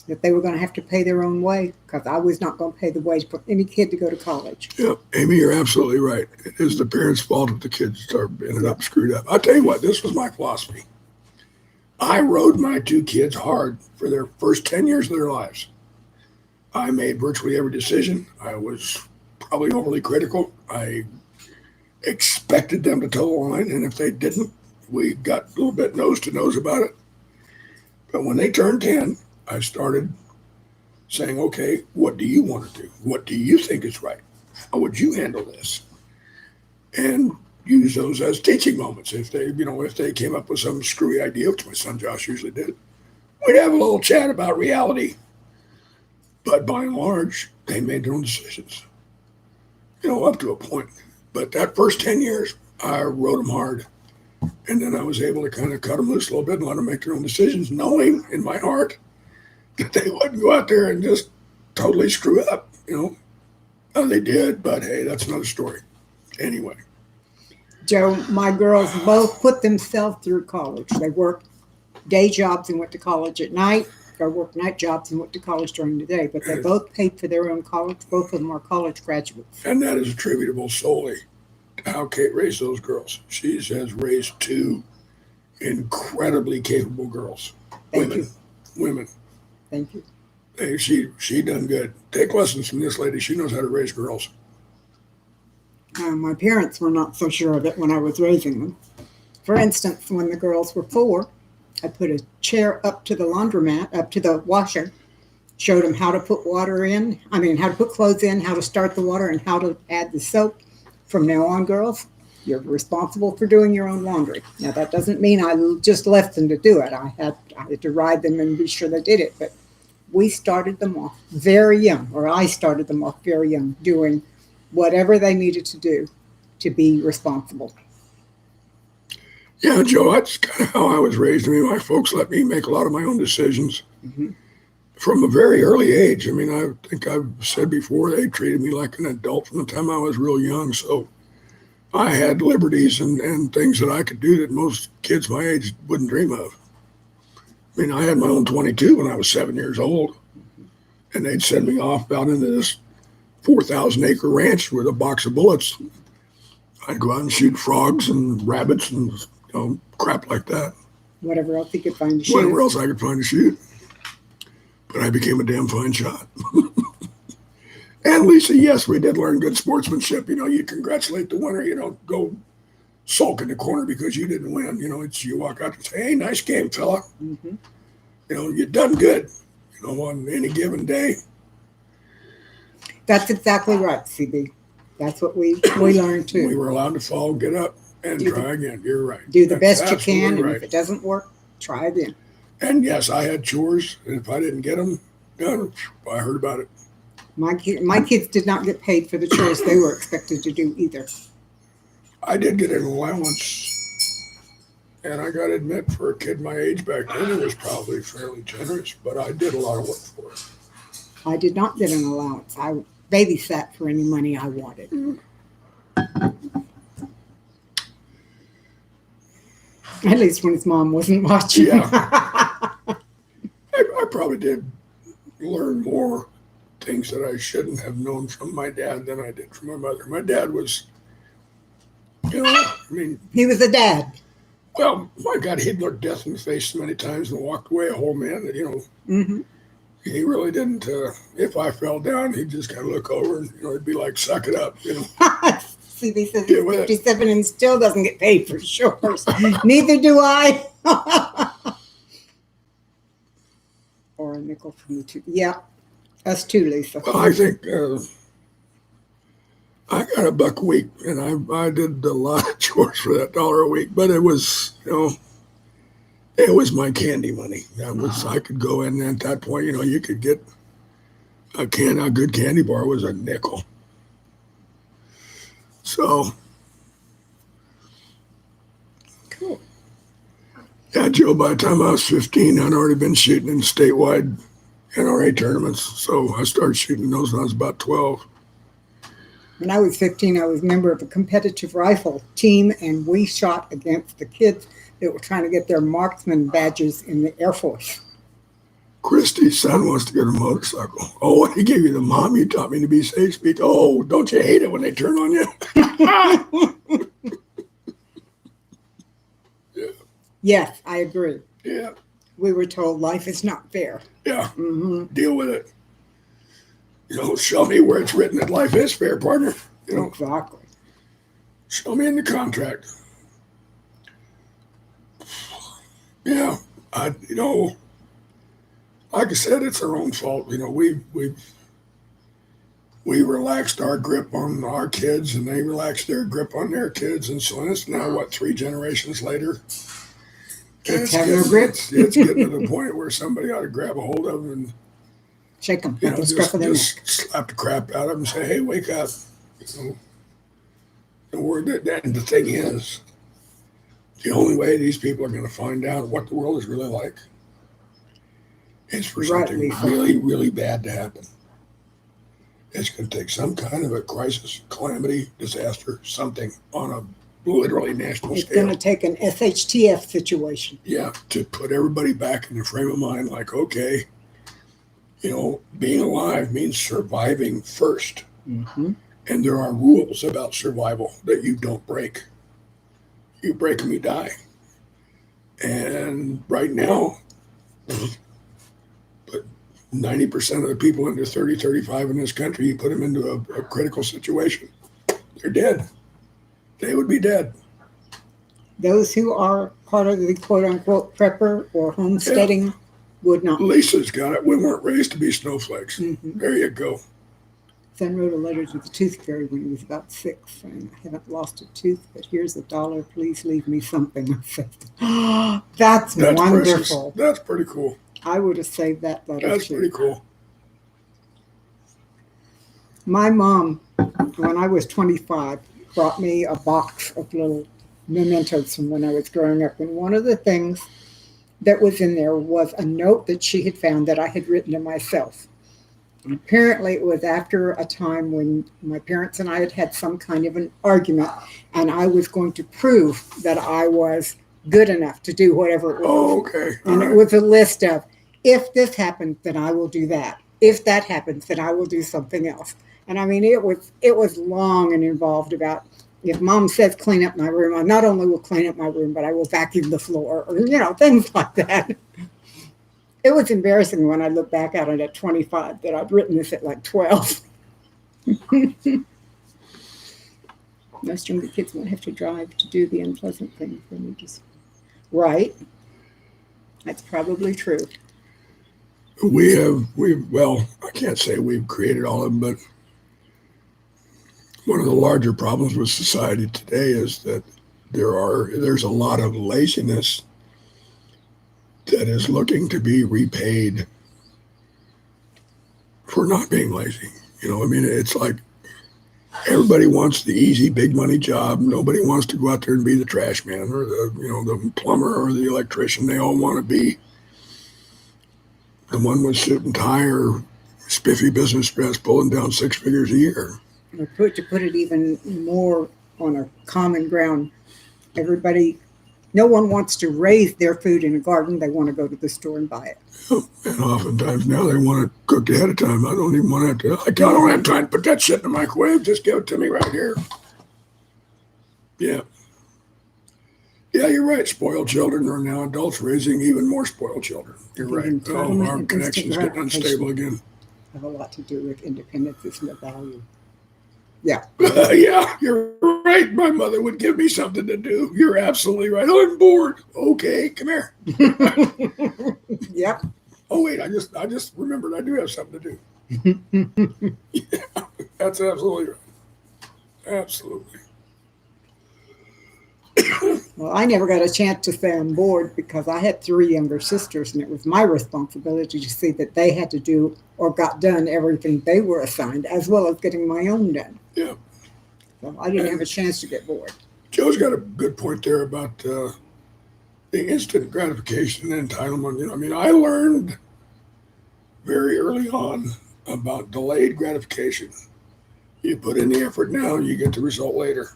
that they were going to have to pay their own way, because I was not going to pay the way for any kid to go to college. yeah, Amy, you're absolutely right. It is the parents' fault if the kids start ended up screwed up. I'll tell you what, this was my philosophy. I rode my 2 kids hard for their first 10 years of their lives. I made virtually every decision. I was probably overly critical. I expected them to toe the line, and if they didn't, we got a little bit nose to nose about it. But when they turned 10, I started saying, okay, what do you want to do? What do you think is right? How would you handle this? And use those as teaching moments. If they came up with some screwy idea, which my son Josh usually did, we'd have a little chat about reality. But by and large, they made their own decisions, up to a point. But that first 10 years, I rode them hard. And then I was able to kind of cut them loose a little bit and let them make their own decisions, knowing in my heart that they wouldn't go out there and just totally screw up, Oh, they did, but hey, that's another story. Anyway. Joe, my girls both put themselves through college. They worked day jobs and went to college at night, or worked night jobs and went to college during the day. But they both paid for their own college. Both of them are college graduates. And that is attributable solely to how Kate raised those girls. She has raised two incredibly capable girls. Women. Thank you. Hey, she done good. Take lessons from this lady. She knows how to raise girls. My parents were not so sure of it when I was raising them. For instance, when the girls were 4, I put a chair up to the laundromat, up to the washer, showed them how to put how to put clothes in, how to start the water, and how to add the soap. From now on, girls, you're responsible for doing your own laundry. Now, that doesn't mean I just left them to do it. I had to ride them and be sure they did it. But we started them off very young, or I started them off very young, doing whatever they needed to do to be responsible. Yeah, Joe, that's kind of how I was raised. My folks let me make a lot of my own decisions from a very early age. I think I've said before, they treated me like an adult from the time I was real young. So I had liberties and things that I could do that most kids my age wouldn't dream of. I had my own 22 when I was 7 years old, and they'd send me off out into this 4,000-acre ranch with a box of bullets. I'd go out and shoot frogs and rabbits and crap like that. Whatever else you could find to shoot. Whatever else I could find to shoot. But I became a damn fine shot. And Lisa, yes, we did learn good sportsmanship. You congratulate the winner. You don't go sulk in the corner because you didn't win. It's you walk out and say, hey, nice game, fella. Mm-hmm. You done good, on any given day. That's exactly right, CB. That's what we learned too. We were allowed to fall, get up, and try again. You're right. Do the best you absolutely can, and right. if it doesn't work, try again. And yes, I had chores, and if I didn't get them done, I heard about it. My kids did not get paid for the chores they were expected to do either. I did get an allowance, and I got to admit, for a kid my age back then, it was probably fairly generous, but I did a lot of work for it. I did not get an allowance. I babysat for any money I wanted. At least when his mom wasn't watching. Yeah. I probably did learn more things that I shouldn't have known from my dad than I did from my mother. My dad was, he was a dad. Well, my God, he'd looked death in the face so many times and walked away a whole man that, Mm-hmm. he really didn't. If I fell down, he'd just kind of look over and, he'd be like, suck it up, CB says he's 57 and still doesn't get paid for chores. Neither do I. Or a nickel from the two. Yeah, us too, Lisa. Well, I think I got $1 a week, and I did a lot of chores for that $1 a week. But it was, it was my candy money. I could go in at that point. You could get a good candy bar was a nickel. So, cool. Yeah, Joe. By the time I was 15, I'd already been shooting in statewide NRA tournaments. So I started shooting those when I was about 12. When I was 15, I was a member of a competitive rifle team, and we shot against the kids that were trying to get their marksman badges in the Air Force. Christy's son wants to get a motorcycle. Oh, he gave you the mom. You taught me to be safe speech. Oh, don't you hate it when they turn on you? Yeah. Yes, I agree. Yeah. We were told life is not fair. Yeah. Mm-hmm. Deal with it. Show me where it's written that life is fair, partner. Exactly. Show me in the contract. Yeah. like I said, it's their own fault. You know, we relaxed our grip on our kids, and they relaxed their grip on their kids, and so it's now what, 3 generations later. Kids have no grip. It's getting to the point where somebody ought to grab a hold of them and Shake them. you know, just slap the crap out of them and say, "Hey, wake up!" You know, and the thing is, the only way these people are going to find out what the world is really like is for something really, really bad to happen. It's going to take some kind of a crisis, calamity, disaster, something on a literally national It's scale. going to take an SHTF situation. Yeah, to put everybody back in the frame of mind like, okay, you know, being alive means surviving first. Mm-hmm. And there are rules about survival that you don't break. You break them, you die. And right now, but 90% of the people under 30, 35 in this country, you put them into a critical situation, they're dead. They would be dead. Those who are part of the quote-unquote prepper or homesteading would not. Lisa's got it. We weren't raised to be snowflakes. Mm-hmm. There you go. Son wrote a letter to the tooth fairy when he was about 6, saying, "I haven't lost a tooth, but here's $1. Please leave me something." I said, "Oh, that's wonderful." Precious. That's pretty cool. I would have saved that letter. That's too. pretty cool. My mom, when I was 25, brought me a box of little mementos from when I was growing up. And one of the things that was in there was a note that she had found that I had written to myself. And apparently it was after a time when my parents and I had had some kind of an argument, and I was going to prove that I was good enough to do whatever it was. Oh, okay. And it was a list of, if this happens, then I will do that. If that happens, then I will do something else. And I mean, it was long and involved about, if Mom says clean up my room, I not only will clean up my room, but I will vacuum the floor, or, you know, things like that. It was embarrassing when I look back at it at 25 that I'd written this at like 12. Most younger kids won't have to drive to do the unpleasant things. They just, right? That's probably true. Well, I can't say we've created all of them, but one of the larger problems with society today is that there's a lot of laziness that is looking to be repaid for not being lazy. You know, I mean, it's like everybody wants the easy, big money job. Nobody wants to go out there and be the trash man or the plumber or the electrician. They all want to be the one with suit and tie or spiffy business dress pulling down 6 figures a year. Or to put it even more on a common ground, no one wants to raise their food in a garden. They want to go to the store and buy it. And oftentimes now they want it cooked ahead of time. I don't even want to I don't have time to put that shit in the microwave. Just give it to me right here. Yeah. Yeah, you're right. Spoiled children are now adults raising even more spoiled children. You're right. Oh, our connection's getting unstable again. Have a lot to do with independence and the value. Yeah. Yeah, you're right. My mother would give me something to do. You're absolutely right. I'm bored. Okay, come here. Yep. Oh wait, I just remembered I do have something to do. Yeah, that's absolutely right. Absolutely. Well, I never got a chance to say I'm bored because I had 3 younger sisters, and it was my responsibility to see that they had to do or got done everything they were assigned, as well as getting my own done. Yeah. So I didn't have a chance to get bored. Joe's got a good point there about the instant gratification and entitlement. You know, I mean, I learned very early on about delayed gratification. You put in the effort now, you get the result later.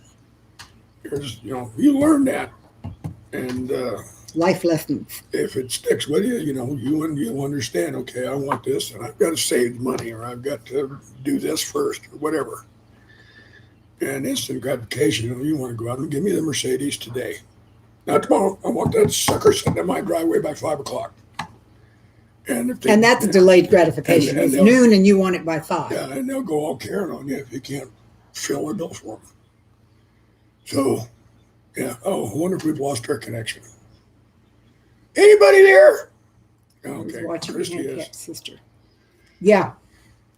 You learn that, and Life lessons. if it sticks with you, you understand. Okay, I want this, and I've got to save money, or I've got to do this first, or whatever. And instant gratification, you want to go out and give me the Mercedes today, not tomorrow. I want that sucker sitting in my driveway by 5 o'clock. And that's a delayed gratification. It's noon, and you want it by 5. Yeah, and they'll go all Karen on you if you can't fill their bill for them. So, yeah. Oh, I wonder if we've lost our connection. Anybody there? I was Okay, watching Christy my is. handicapped sister. Yeah,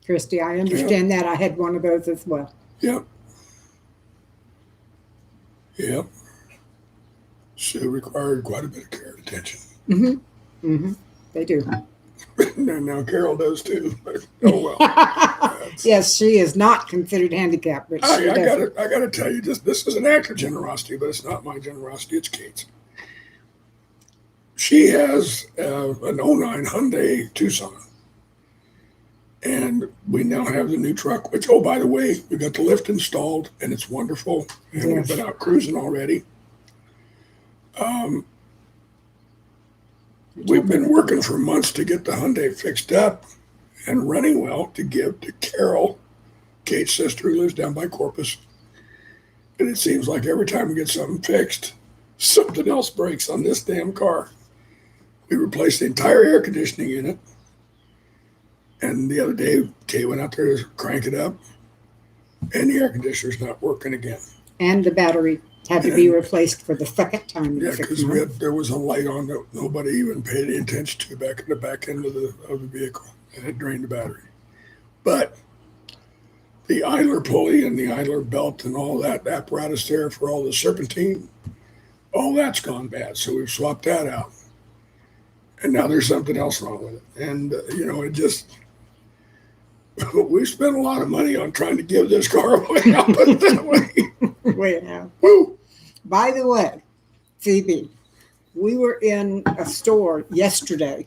Christy, I understand that. I had one of those as well. Yep. Yep. Sue required quite a bit of care and attention. They do. And now Carol does too. But, oh well. Yes, she is not considered handicapped, but she I does. gotta tell you, this is an act of generosity, but it's not my generosity. It's Kate's. She has an '09 Hyundai Tucson, and we now have the new truck. Which, oh, by the way, we got the lift installed, and it's wonderful. And we've Yes. been out cruising already. We've been working for months to get the Hyundai fixed up and running well to give to Carol, Kate's sister, who lives down by Corpus. And it seems like every time we get something fixed, something else breaks on this damn car. We replaced the entire air conditioning unit. And the other day, Kate went out there to crank it up, and the air conditioner's not working again. And the battery had to be replaced for the second time in Yeah, 6 because months. there was a light on that nobody even paid any attention to back in the back end of the vehicle, and it drained the battery. But the idler pulley and the idler belt and all that apparatus there for all the serpentine, all that's gone bad. So we've swapped that out. And now there's something else wrong with it. And, it just, we spent a lot of money on trying to give this car away. I'll put it that way. Wait now. Woo! By the way, CB, we were in a store yesterday,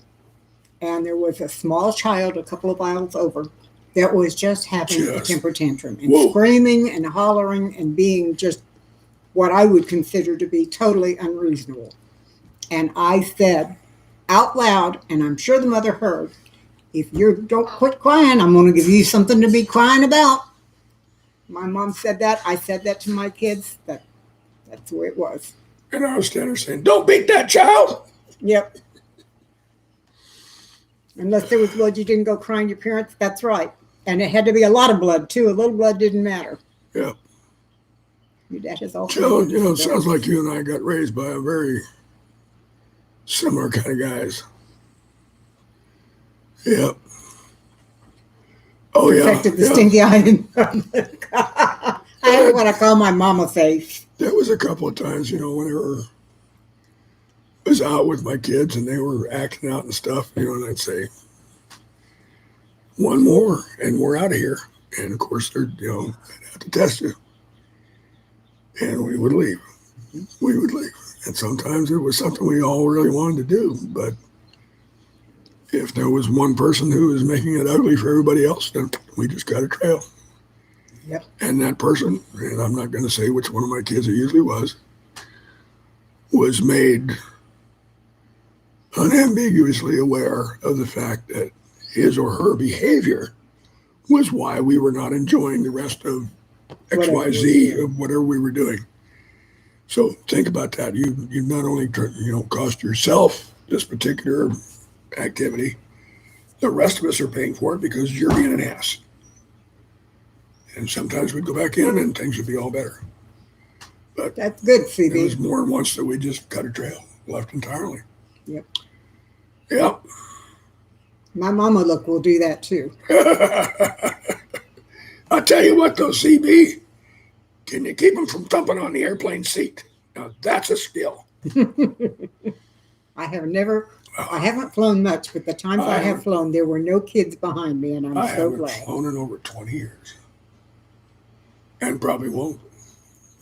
and there was a small child a couple of aisles over that was just having a Just- temper tantrum and Whoa. screaming and hollering and being just what I would consider to be totally unreasonable. And I said out loud, and I'm sure the mother heard, if you don't quit crying, I'm going to give you something to be crying about. My mom said that. I said that to my kids. That's the way it was. And I was standing there saying, don't beat that child. Yep. Unless there was blood, you didn't go crying to your parents. That's right. And it had to be a lot of blood, too. A little blood didn't matter. Yeah. Your dad has all Joe, it sounds like you and I got raised by a very similar kind of guys. Yep. Oh, yeah. Affected the Yeah. stinky eye in public. I don't want to call my mama face. There was a couple of times, whenever I was out with my kids and they were acting out and stuff, and I'd say, one more and we're out of here. And of course, they'd have to test you. And we would leave. We would leave. And sometimes it was something we all really wanted to do. But if there was one person who was making it ugly for everybody else, then we just got a trail. Yep. And that person, and I'm not going to say which one of my kids it usually was made unambiguously aware of the fact that his or her behavior was why we were not enjoying the rest of XYZ of whatever we were doing. So think about that. You not only cost yourself this particular activity, the rest of us are paying for it because you're being an ass. And sometimes we'd go back in and things would be all better. But That's good, it was CB. more than once that we just cut a trail, left entirely. Yep. Yep. My mama, look, will do that, too. I'll tell you what, though, CB, can you keep them from thumping on the airplane seat? Now, that's a skill. I haven't flown much, but the times I have flown, there were no kids behind me, and I'm I so haven't glad. flown in over 20 years. And probably won't.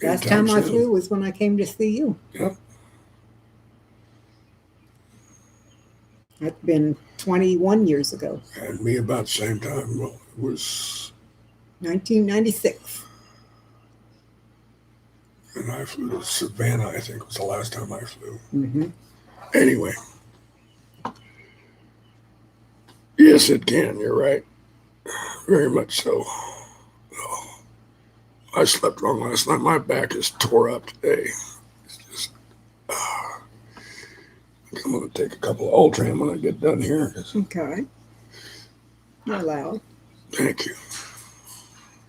Last anytime time I soon. flew was when I came to see you. Yep. That's been 21 years ago, And me about the same time. Well, it was, 1996. and I flew to Savannah, I think was the last time I flew. Mm-hmm. Anyway. Yes, it can. You're right. Very much so. Oh, I slept wrong last night. My back is tore up today. It's just, I'm going to take a couple of Ultram when I get done here. Okay. You're allowed. Thank you.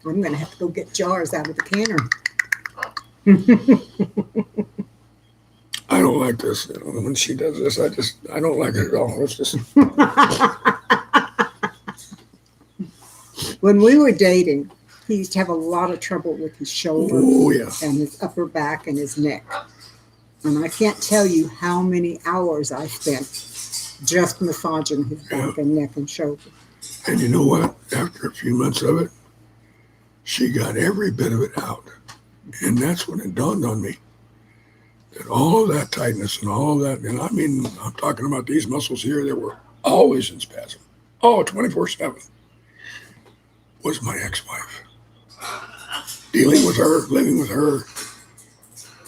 I'm going to have to go get jars out of the canner. I I don't like this. You know, when she does this, I don't like it at all. It's just, When we were dating, he used to have a lot of trouble with his shoulder oh yeah. and his upper back and his neck. And I can't tell you how many hours I spent just massaging his back and neck and shoulder. And you know what? After a few months of it, she got every bit of it out. And that's when it dawned on me that all of that tightness and all of that, and I mean, I'm talking about these muscles here that were always in spasm, 24/7, was my ex-wife. Dealing with her, living with her,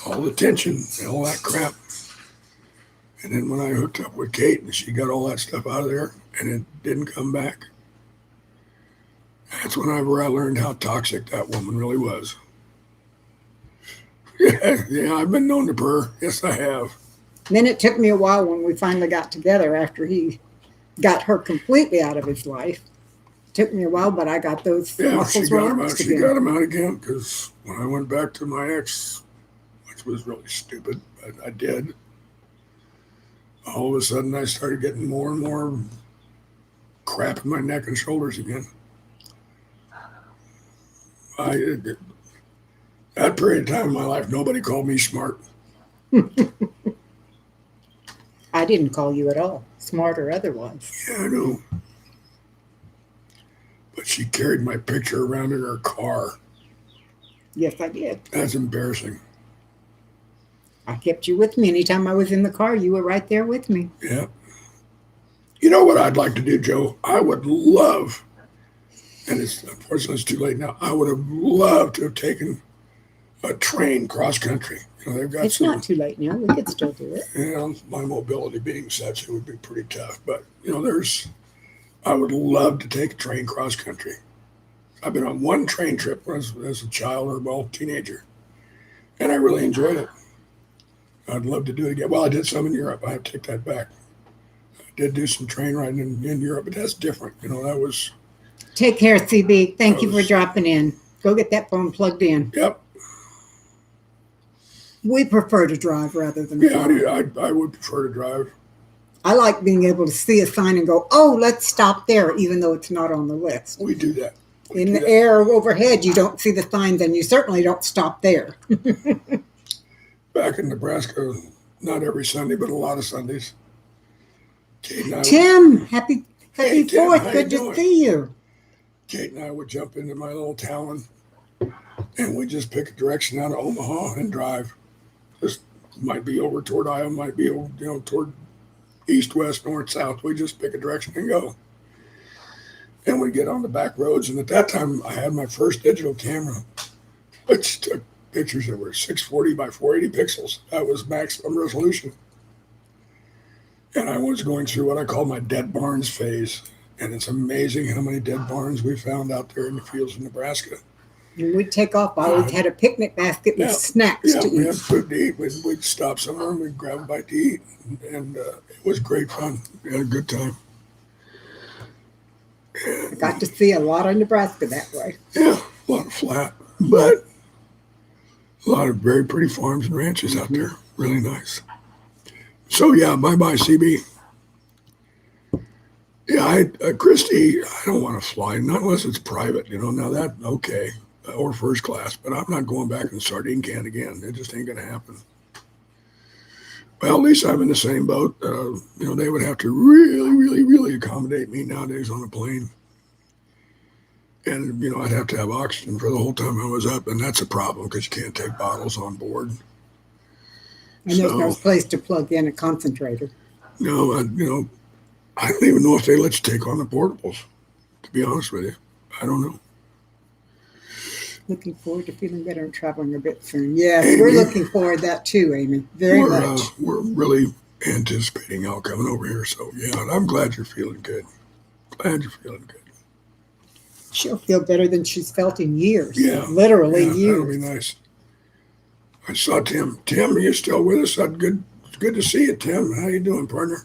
all the tension and all that crap. And then when I hooked up with Kate and she got all that stuff out of there and it didn't come back, that's whenever I learned how toxic that woman really was. Yeah, I've been known to purr. Yes, I have. Then it took me a while when we finally got together after he got her completely out of his life. Took me a while, but I got those Yeah, muscles she got him relaxed out. She again. got him out again because when I went back to my ex, which was really stupid, but I did. All of a sudden, I started getting more and more crap in my neck and shoulders again. That period of time in my life, nobody called me smart. I didn't call you at all, smart or otherwise. Yeah, I know. But she carried my picture around in her car. Yes, I did. That's embarrassing. I kept you with me. Anytime I was in the car, you were right there with me. Yeah. You know what I'd like to do, Joe? I would love, and it's unfortunately it's too late now. I would have loved to have taken a train cross country. You know, they've got It's some. not too late now. We could still do it. You know, my mobility being such, it would be pretty tough. But you know, I would love to take a train cross country. I've been on one train trip as a child or well teenager, and I really enjoyed it. I'd love to do it again. Well, I did some in Europe. I have to take that back. I did do some train riding in Europe, but that's different. You know, that was. Take care, CB. Thank you for dropping in. Go get that phone plugged in. Yep. We prefer to drive rather than Yeah, fly. I would prefer to drive. I like being able to see a sign and go, oh, let's stop there, even though it's not on the list. We do that. In the air overhead, you don't see the signs, and you certainly don't stop there. Back in Nebraska, not every Sunday, but a lot of Sundays. Kate and I Tim, happy Hey, Tim, 4th. how you Good to doing? see you. Kate and I would jump into my little Talon, and we'd just pick a direction out of Omaha and drive. Just might be over toward Iowa, might be over, toward east, west, north, south. We just pick a direction and go. And we'd get on the back roads. And at that time, I had my first digital camera, which took pictures that were 640 by 480 pixels. That was maximum resolution. And I was going through what I call my dead barns phase. And it's amazing how many dead barns we found out there in the fields of Nebraska. And we'd take off. I always had a picnic basket with snacks Yeah, to we had eat. food to eat. We'd stop somewhere and we'd grab a bite to eat. And it was great fun. We had a good time. I got to see a lot of Nebraska that way. Yeah, a lot of flat, but a lot of very pretty farms and ranches out there. Really nice. So yeah, bye-bye, CB. Yeah, Christy, I don't want to fly, not unless it's private, now that, okay, or first class, but I'm not going back in the sardine can again. It just ain't going to happen. Well, at least I'm in the same boat. They would have to really, really, really accommodate me nowadays on a plane. And, I'd have to have oxygen for the whole time I was up, and that's a problem because you can't take bottles on board. And there's no place to plug in a concentrator. No, I don't even know if they let you take on the portables, to be honest with you. I don't know. Looking forward to feeling better and traveling a bit soon. Yes, Amy, we're looking forward to that too, Amy. Very much. We're really anticipating y'all coming over here. So, yeah, I'm glad you're feeling good. Glad you're feeling good. She'll feel better than she's felt in years. Yeah. Literally Yeah, years. that'll be nice. I saw Tim. Tim, are you still with us? It's good to see you, Tim. How you doing, partner?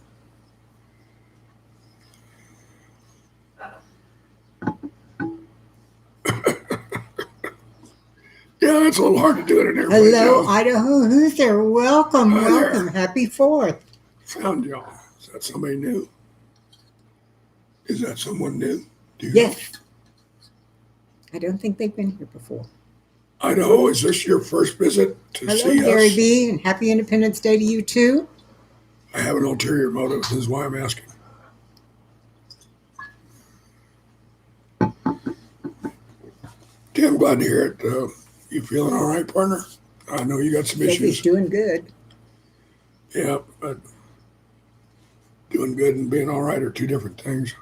Yeah, it's a little hard to do it in everybody. Hello, Joe. Idaho. Who's there? Welcome, Hi there. welcome. Happy 4th. Found y'all. Is that somebody new? Is that someone new? Do you know? Yes. I don't think they've been here before. Idaho, is this your first visit to Hello, see Gary us? B. And happy Independence Day to you too. I have an ulterior motive. This is why I'm asking. Okay, I'm glad to hear it. You feeling all right, partner? I know you got some Yes, he's issues. doing good. Yeah, but doing good and being all right are two different things.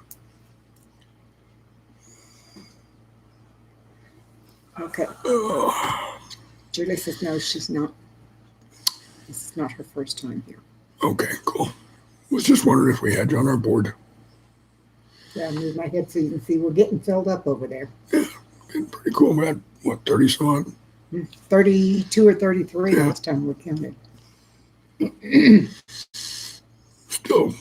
Okay. Oh, Julie says no, she's not. This is not her first time here. okay, cool. Was just wondering if we had you on our board. Yeah, I move my head so you can see we're getting filled up over there. Getting pretty cool, man. What, 30 some odd? 32 or 33 Yeah. last time we counted. Still,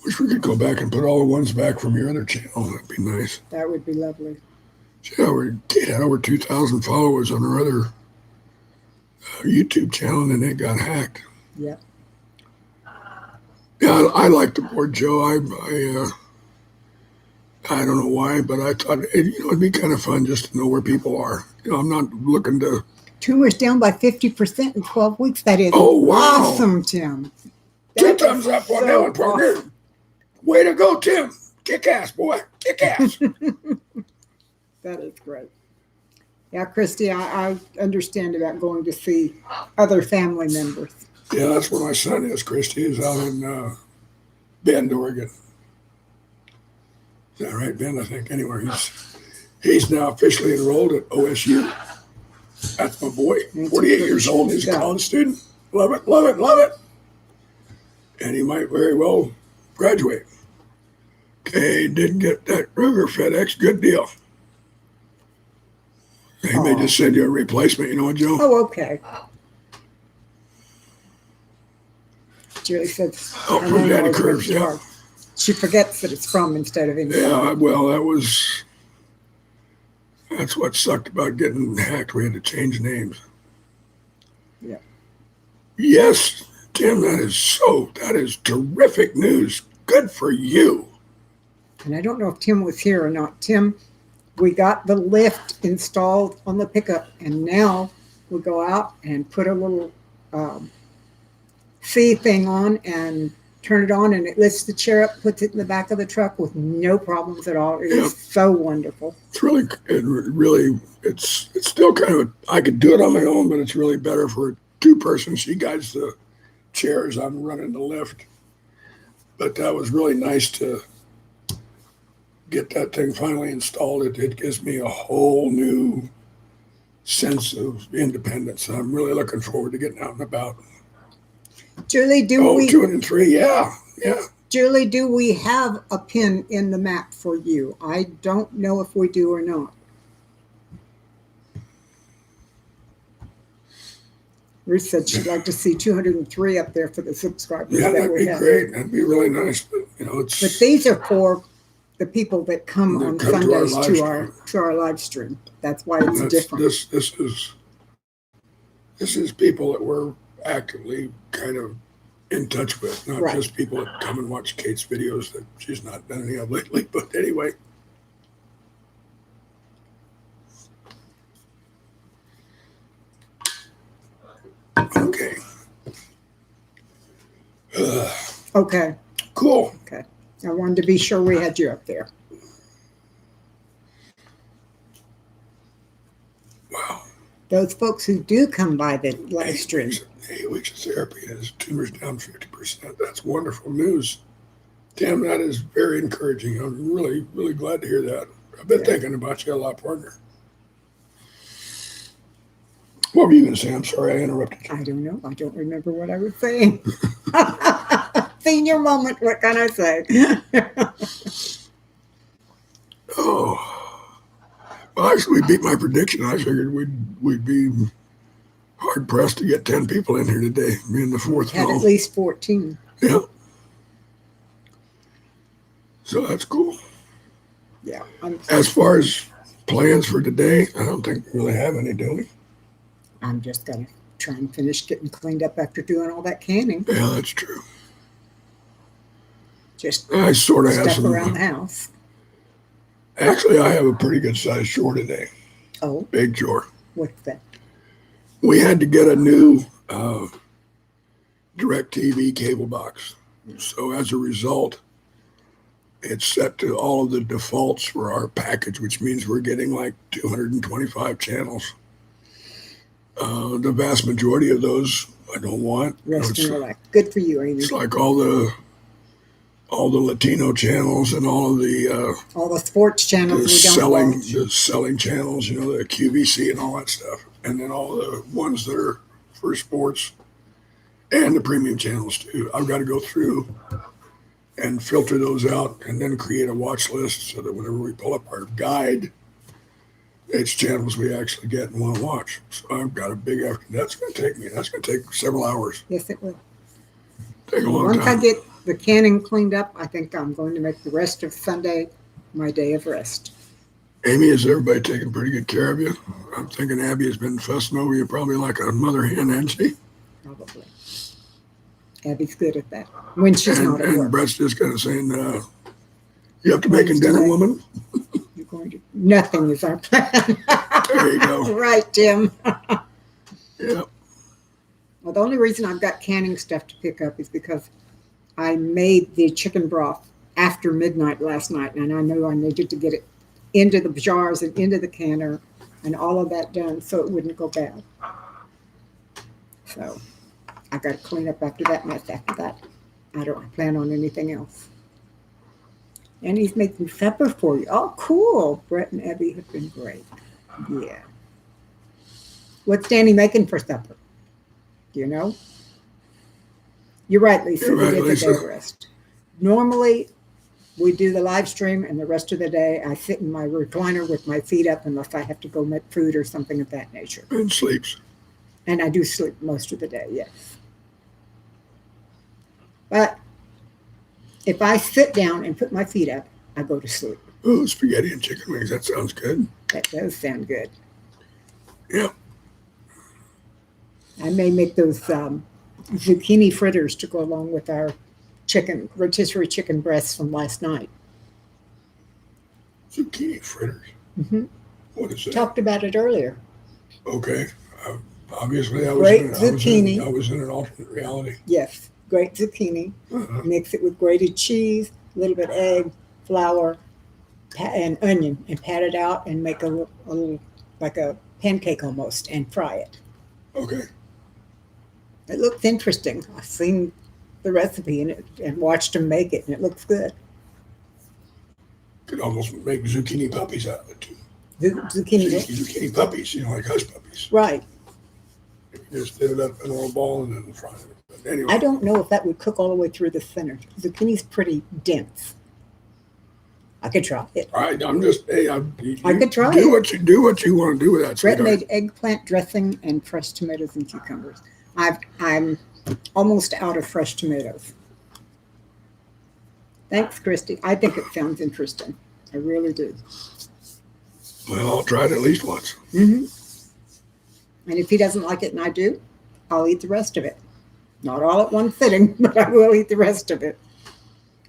wish we could go back and put all the ones back from your other channel. That'd be nice. That would be lovely. Yeah, Kate had over 2,000 followers on her other YouTube channel, and then it got hacked. Yep. Yeah, I like the board, Joe. I don't know why, but I thought it'd be kind of fun just to know where people are. I'm not looking to. Tumors down by 50% in 12 weeks. That is Oh, wow. awesome, Tim. Two That is thumbs up on that so one, partner. awesome. Way to go, Tim. Kick ass, boy. Kick ass. That is great. Yeah, Christy, I understand about going to see other family members. Yeah, that's where my son is, Christy. He's out in Bend, Oregon. Is that right, Ben? I think. Anyway, he's now officially enrolled at OSU. That's my boy. That's 48 a years old. He's a good college student. Love it, love it, love it. And he might very well graduate. Okay, didn't get that Ruger FedEx. Good deal. He may just send you a replacement. You know what, Joe? Oh, okay. Julie says, Oh, her from name Daddy always Curves, makes it yeah. hard. She forgets that it's from instead of inside. Yeah, well, that's what sucked about getting hacked. We had to change names. Yeah. Yes, Tim, that is terrific news. Good for you. And I don't know if Tim was here or not. Tim, we got the lift installed on the pickup, and now we go out and put a little C thing on and turn it on, and it lifts the chair up, puts it in the back of the truck with no problems at all. It Yep. is so wonderful. It's still kind of, I could do it on my own, but it's really better for a two-person. She guides the chairs. I'm running the lift. But that was really nice to get that thing finally installed. It gives me a whole new sense of independence. I'm really looking forward to getting out and about. Julie, Oh, 2 and 3, yeah. Julie, do we have a pin in the map for you? I don't know if we do or not. Ruth said she'd like to see 203 up there for the subscribers Yeah, that that'd we be have. great. That'd be really nice. But But these are for the people that come That on come to our Sundays live to our live stream. That's why it's different. This is people that we're actively kind of in touch with, not Right. just people that come and watch Kate's videos that she's not done any of lately. But anyway. Okay. Okay. Cool. Okay. I wanted to be sure we had you up there. Wow. Those folks who do come by the live stream. 8 weeks of therapy has tumors down 50%. That's wonderful news. Tim, that is very encouraging. I'm really, really glad to hear that. I've been thinking about you a lot, partner. What were you going to say? I'm sorry, I interrupted you. I don't know. I don't remember what I was saying. Senior moment. What can I say? Oh, well, actually, we beat my prediction. I figured we'd be hard pressed to get 10 people in here today. Me and the fourth Had row. at least 14. Yeah. So that's cool. Yeah. As far as plans for today? I don't think we really have any, do we? I'm just gonna try and finish getting cleaned up after doing all that canning. Yeah, that's true. Just I sort of have stuff around the some. house. Actually, I have a pretty good sized chore today. Oh, Big chore. what's that? We had to get a new DirecTV cable box. So as a result, it's set to all of the defaults for our package, which means we're getting like 225 channels. The vast majority of those I don't want. Rest in your life. Good for you, Amy. It's like all the Latino channels and all of All the sports channels we don't watch. the selling channels, the QVC and all that stuff, and then all the ones that are for sports and the premium channels too. I've got to go through and filter those out and then create a watch list so that whenever we pull up our guide, it's channels we actually get and want to watch. So I've got a big effort. That's going to take several hours. Yes, it will. Take a long Once I time. get the canning cleaned up, I think I'm going to make the rest of Sunday my day of rest. Amy, is everybody taking pretty good care of you? I'm thinking Abby has been fussing over you probably like a mother hen, hasn't she? Probably. Abby's good at that when she's not at And work. Brett's just kind of saying, you have to making dinner, woman? You're going to. Nothing is our plan. There you go. Right, Tim. Yeah. Well, the only reason I've got canning stuff to pick up is because I made the chicken broth after midnight last night, and I knew I needed to get it into the jars and into the canner and all of that done so it wouldn't go bad. So I got to clean up after that mess. After that, I don't plan on anything else. And he's making supper for you. Oh, cool. Brett and Abby have been great. Yeah. What's Danny making for supper? Do you know? You're right, Lisa. You're right, It is a Lisa. day of rest. Normally, we do the live stream, and the rest of the day, I sit in my recliner with my feet up unless I have to go make food or something of that nature. And sleeps. And I do sleep most of the day, yes. But if I sit down and put my feet up, I go to sleep. Oh, spaghetti and chicken wings. That sounds good. That does sound good. Yeah. I may make those zucchini fritters to go along with our rotisserie chicken breasts from last night. Zucchini fritters. Mhm. What is that? Talked about it earlier. Okay. Obviously, I was, Great in, I, was in, zucchini. I was in an alternate reality. Yes, great zucchini. Uh-huh. Mix it with grated cheese, a little bit of egg, flour, and onion, and pat it out and make a little like a pancake almost, and fry it. Okay. It looks interesting. I've seen the recipe and watched them make it, and it looks good. Could almost make zucchini puppies out of it too. Zucchini, Zucchini puppies, like hush puppies. right? You just did it up in a little ball and then fry it. But anyway, I don't know if that would cook all the way through the center. Zucchini's pretty dense. I could try it. I'm just hey, I could try do it. do what you want to do with that. Brett sweetheart. made eggplant dressing and fresh tomatoes and cucumbers. I'm almost out of fresh tomatoes. Thanks, Christy. I think it sounds interesting. I really do. Well, I'll try it at least once. Mm-hmm. And if he doesn't like it and I do, I'll eat the rest of it. Not all at one sitting, but I will eat the rest of it.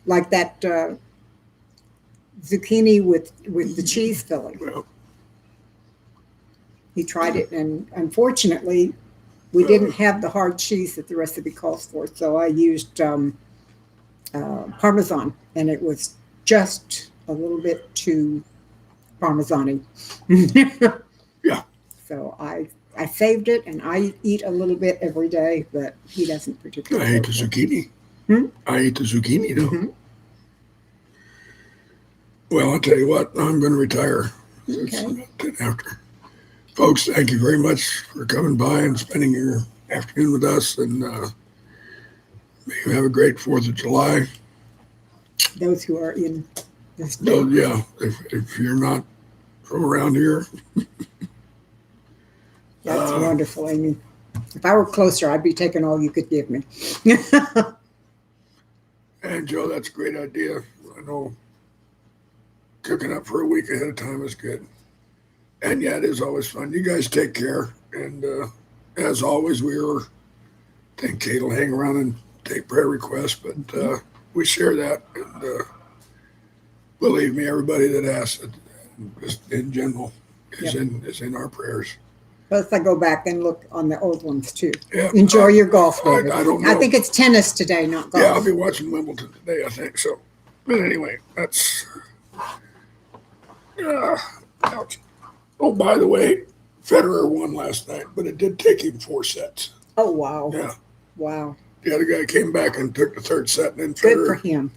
Like that zucchini with the cheese filling. Well, He tried it, and unfortunately, we didn't have the hard cheese that the recipe calls for. So I used Parmesan, and it was just a little bit too Parmesan-y. Yeah. So I saved it, and I eat a little bit every day, but he doesn't I particularly. hate the zucchini. Hmm? I eat the zucchini though. Mhm. Well, I'll tell you what, I'm going to retire. It's Okay. about 10 after. Folks, thank you very much for coming by and spending your afternoon with us. And may you have a great 4th of July. Those who are in the state. No, yeah, if you're not from around here, That's wonderful, Amy. If I were closer, I'd be taking all you could give me. and Joe, that's a great idea. I know cooking up for a week ahead of time is good. And yeah, it is always fun. You guys take care. And as always, I think Kate will hang around and take prayer requests, but we share that. And believe me, everybody that asks it, just in general, Yep. is in our prayers. Plus, I go back and look on the old ones too. Yeah, Enjoy your golf, David. I don't know. I think it's tennis today, not golf. Yeah, I'll be watching Wimbledon today, I think so. But anyway, that's. Ouch. Oh, by the way, Federer won last night, but it did take him 4 sets. Oh, wow. Yeah. Wow. The other guy came back and took the 3rd set, and then Good for him.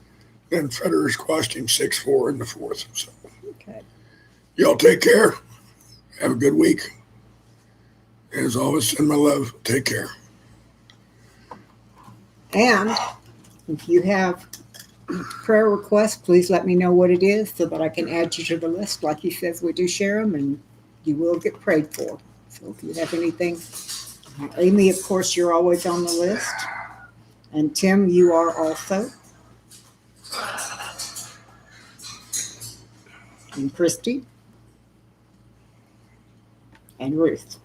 Federer squashed him 6-4 in the 4th. So Okay. y'all take care. Have a good week. As always, send my love. Take care. And if you have prayer requests, please let me know what it is so that I can add you to the list. Like he says, we do share them and you will get prayed for. So if you have anything, Amy, of course, you're always on the list. And Tim, you are also. And Christy. And Ruth.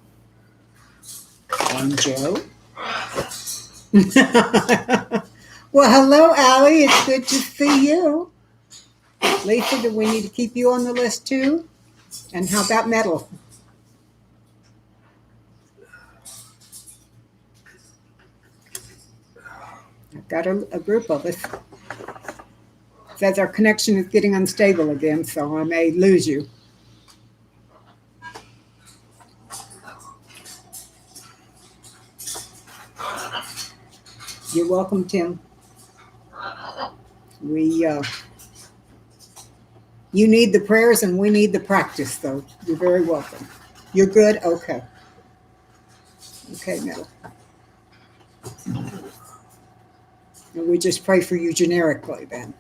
And Joe. Well, hello, Allie. It's good to see you. Lisa, do we need to keep you on the list too? And how about Metal? I've got a group of us. Says our connection is getting unstable again, so I may lose you. You're welcome, Tim. You need the prayers and we need the practice, though. You're very welcome. You're good? Okay. Okay, Metal. And we just pray for you generically then.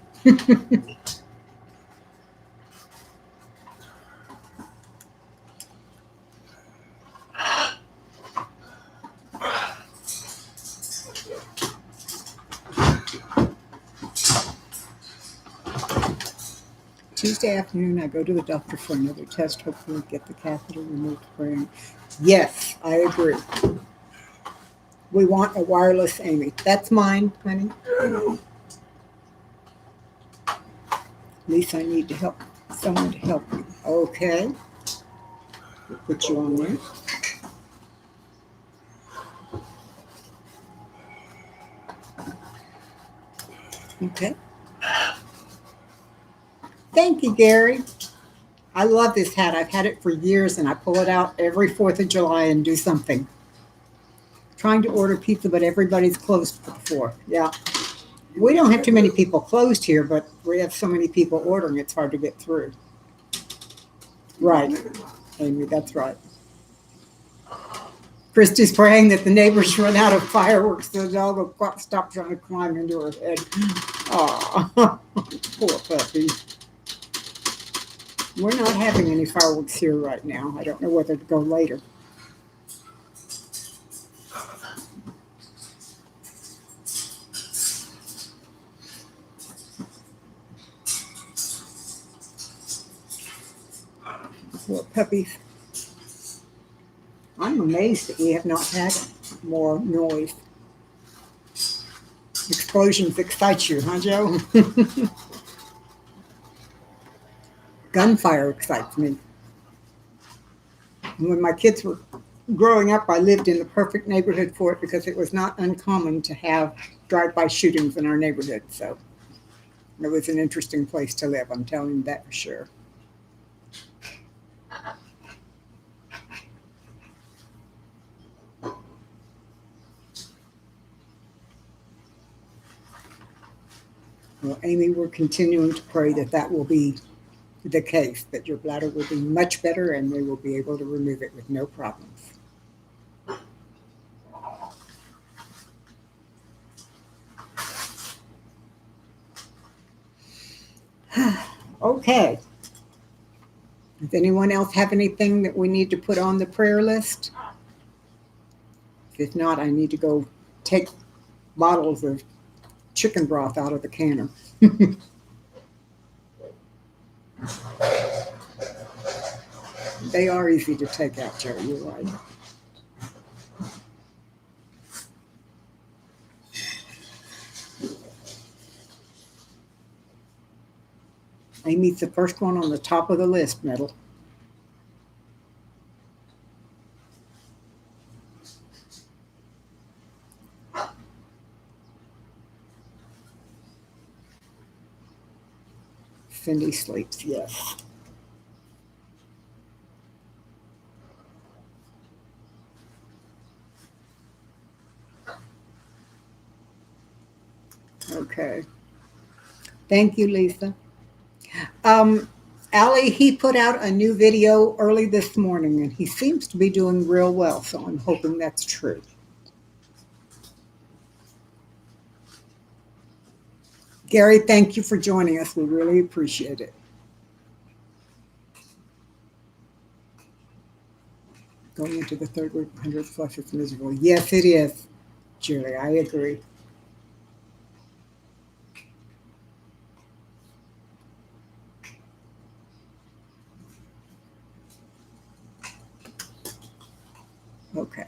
Tuesday afternoon, I go to the doctor for another test, hopefully get the catheter removed. Yes, I agree. We want a wireless Amy. That's mine, honey. At least I need to help someone to help you. Okay. We'll put you on there. Okay. Thank you, Gary. I love this hat. I've had it for years and I pull it out every 4th of July and do something. Trying to order pizza, but everybody's closed for the 4th. Yeah. We don't have too many people closed here, but we have so many people ordering, it's hard to get through. Right, Amy, that's right. Christy's praying that the neighbors run out of fireworks so the dog will stop trying to climb into her head. Aw, poor puppy. We're not having any fireworks here right now. I don't know whether to go later. Poor puppies. I'm amazed that we have not had more noise. Explosions excite you, huh, Joe? Gunfire excites me. And when my kids were growing up, I lived in the perfect neighborhood for it because it was not uncommon to have drive-by shootings in our neighborhood. So it was an interesting place to live, I'm telling you that for sure. Well, Amy, we're continuing to pray that that will be the case, that your bladder will be much better and they will be able to remove it with no problems. Okay. Does anyone else have anything that we need to put on the prayer list? If not, I need to go take bottles of chicken broth out of the canner. They are easy to take out, Jerry. You're right. Amy's the first one on the top of the list, Metal. Cindy sleeps, yes. Okay. Thank you, Lisa. Allie, he put out a new video early this morning and he seems to be doing real well, so I'm hoping that's true. Gary, thank you for joining us. We really appreciate it. Going into the third week, 100 plus, it's miserable. Yes, it is, Julie. I agree. Okay.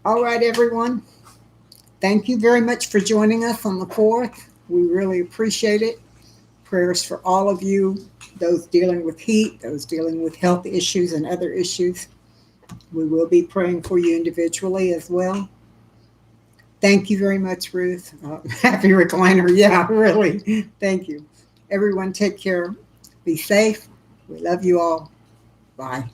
All right, everyone. Thank you very much for joining us on the 4th. We really appreciate it. Prayers for all of you, those dealing with heat, those dealing with health issues and other issues. We will be praying for you individually as well. Thank you very much, Ruth. Happy recliner. Yeah, really. Thank you. Everyone, take care. Be safe. We love you all. Bye.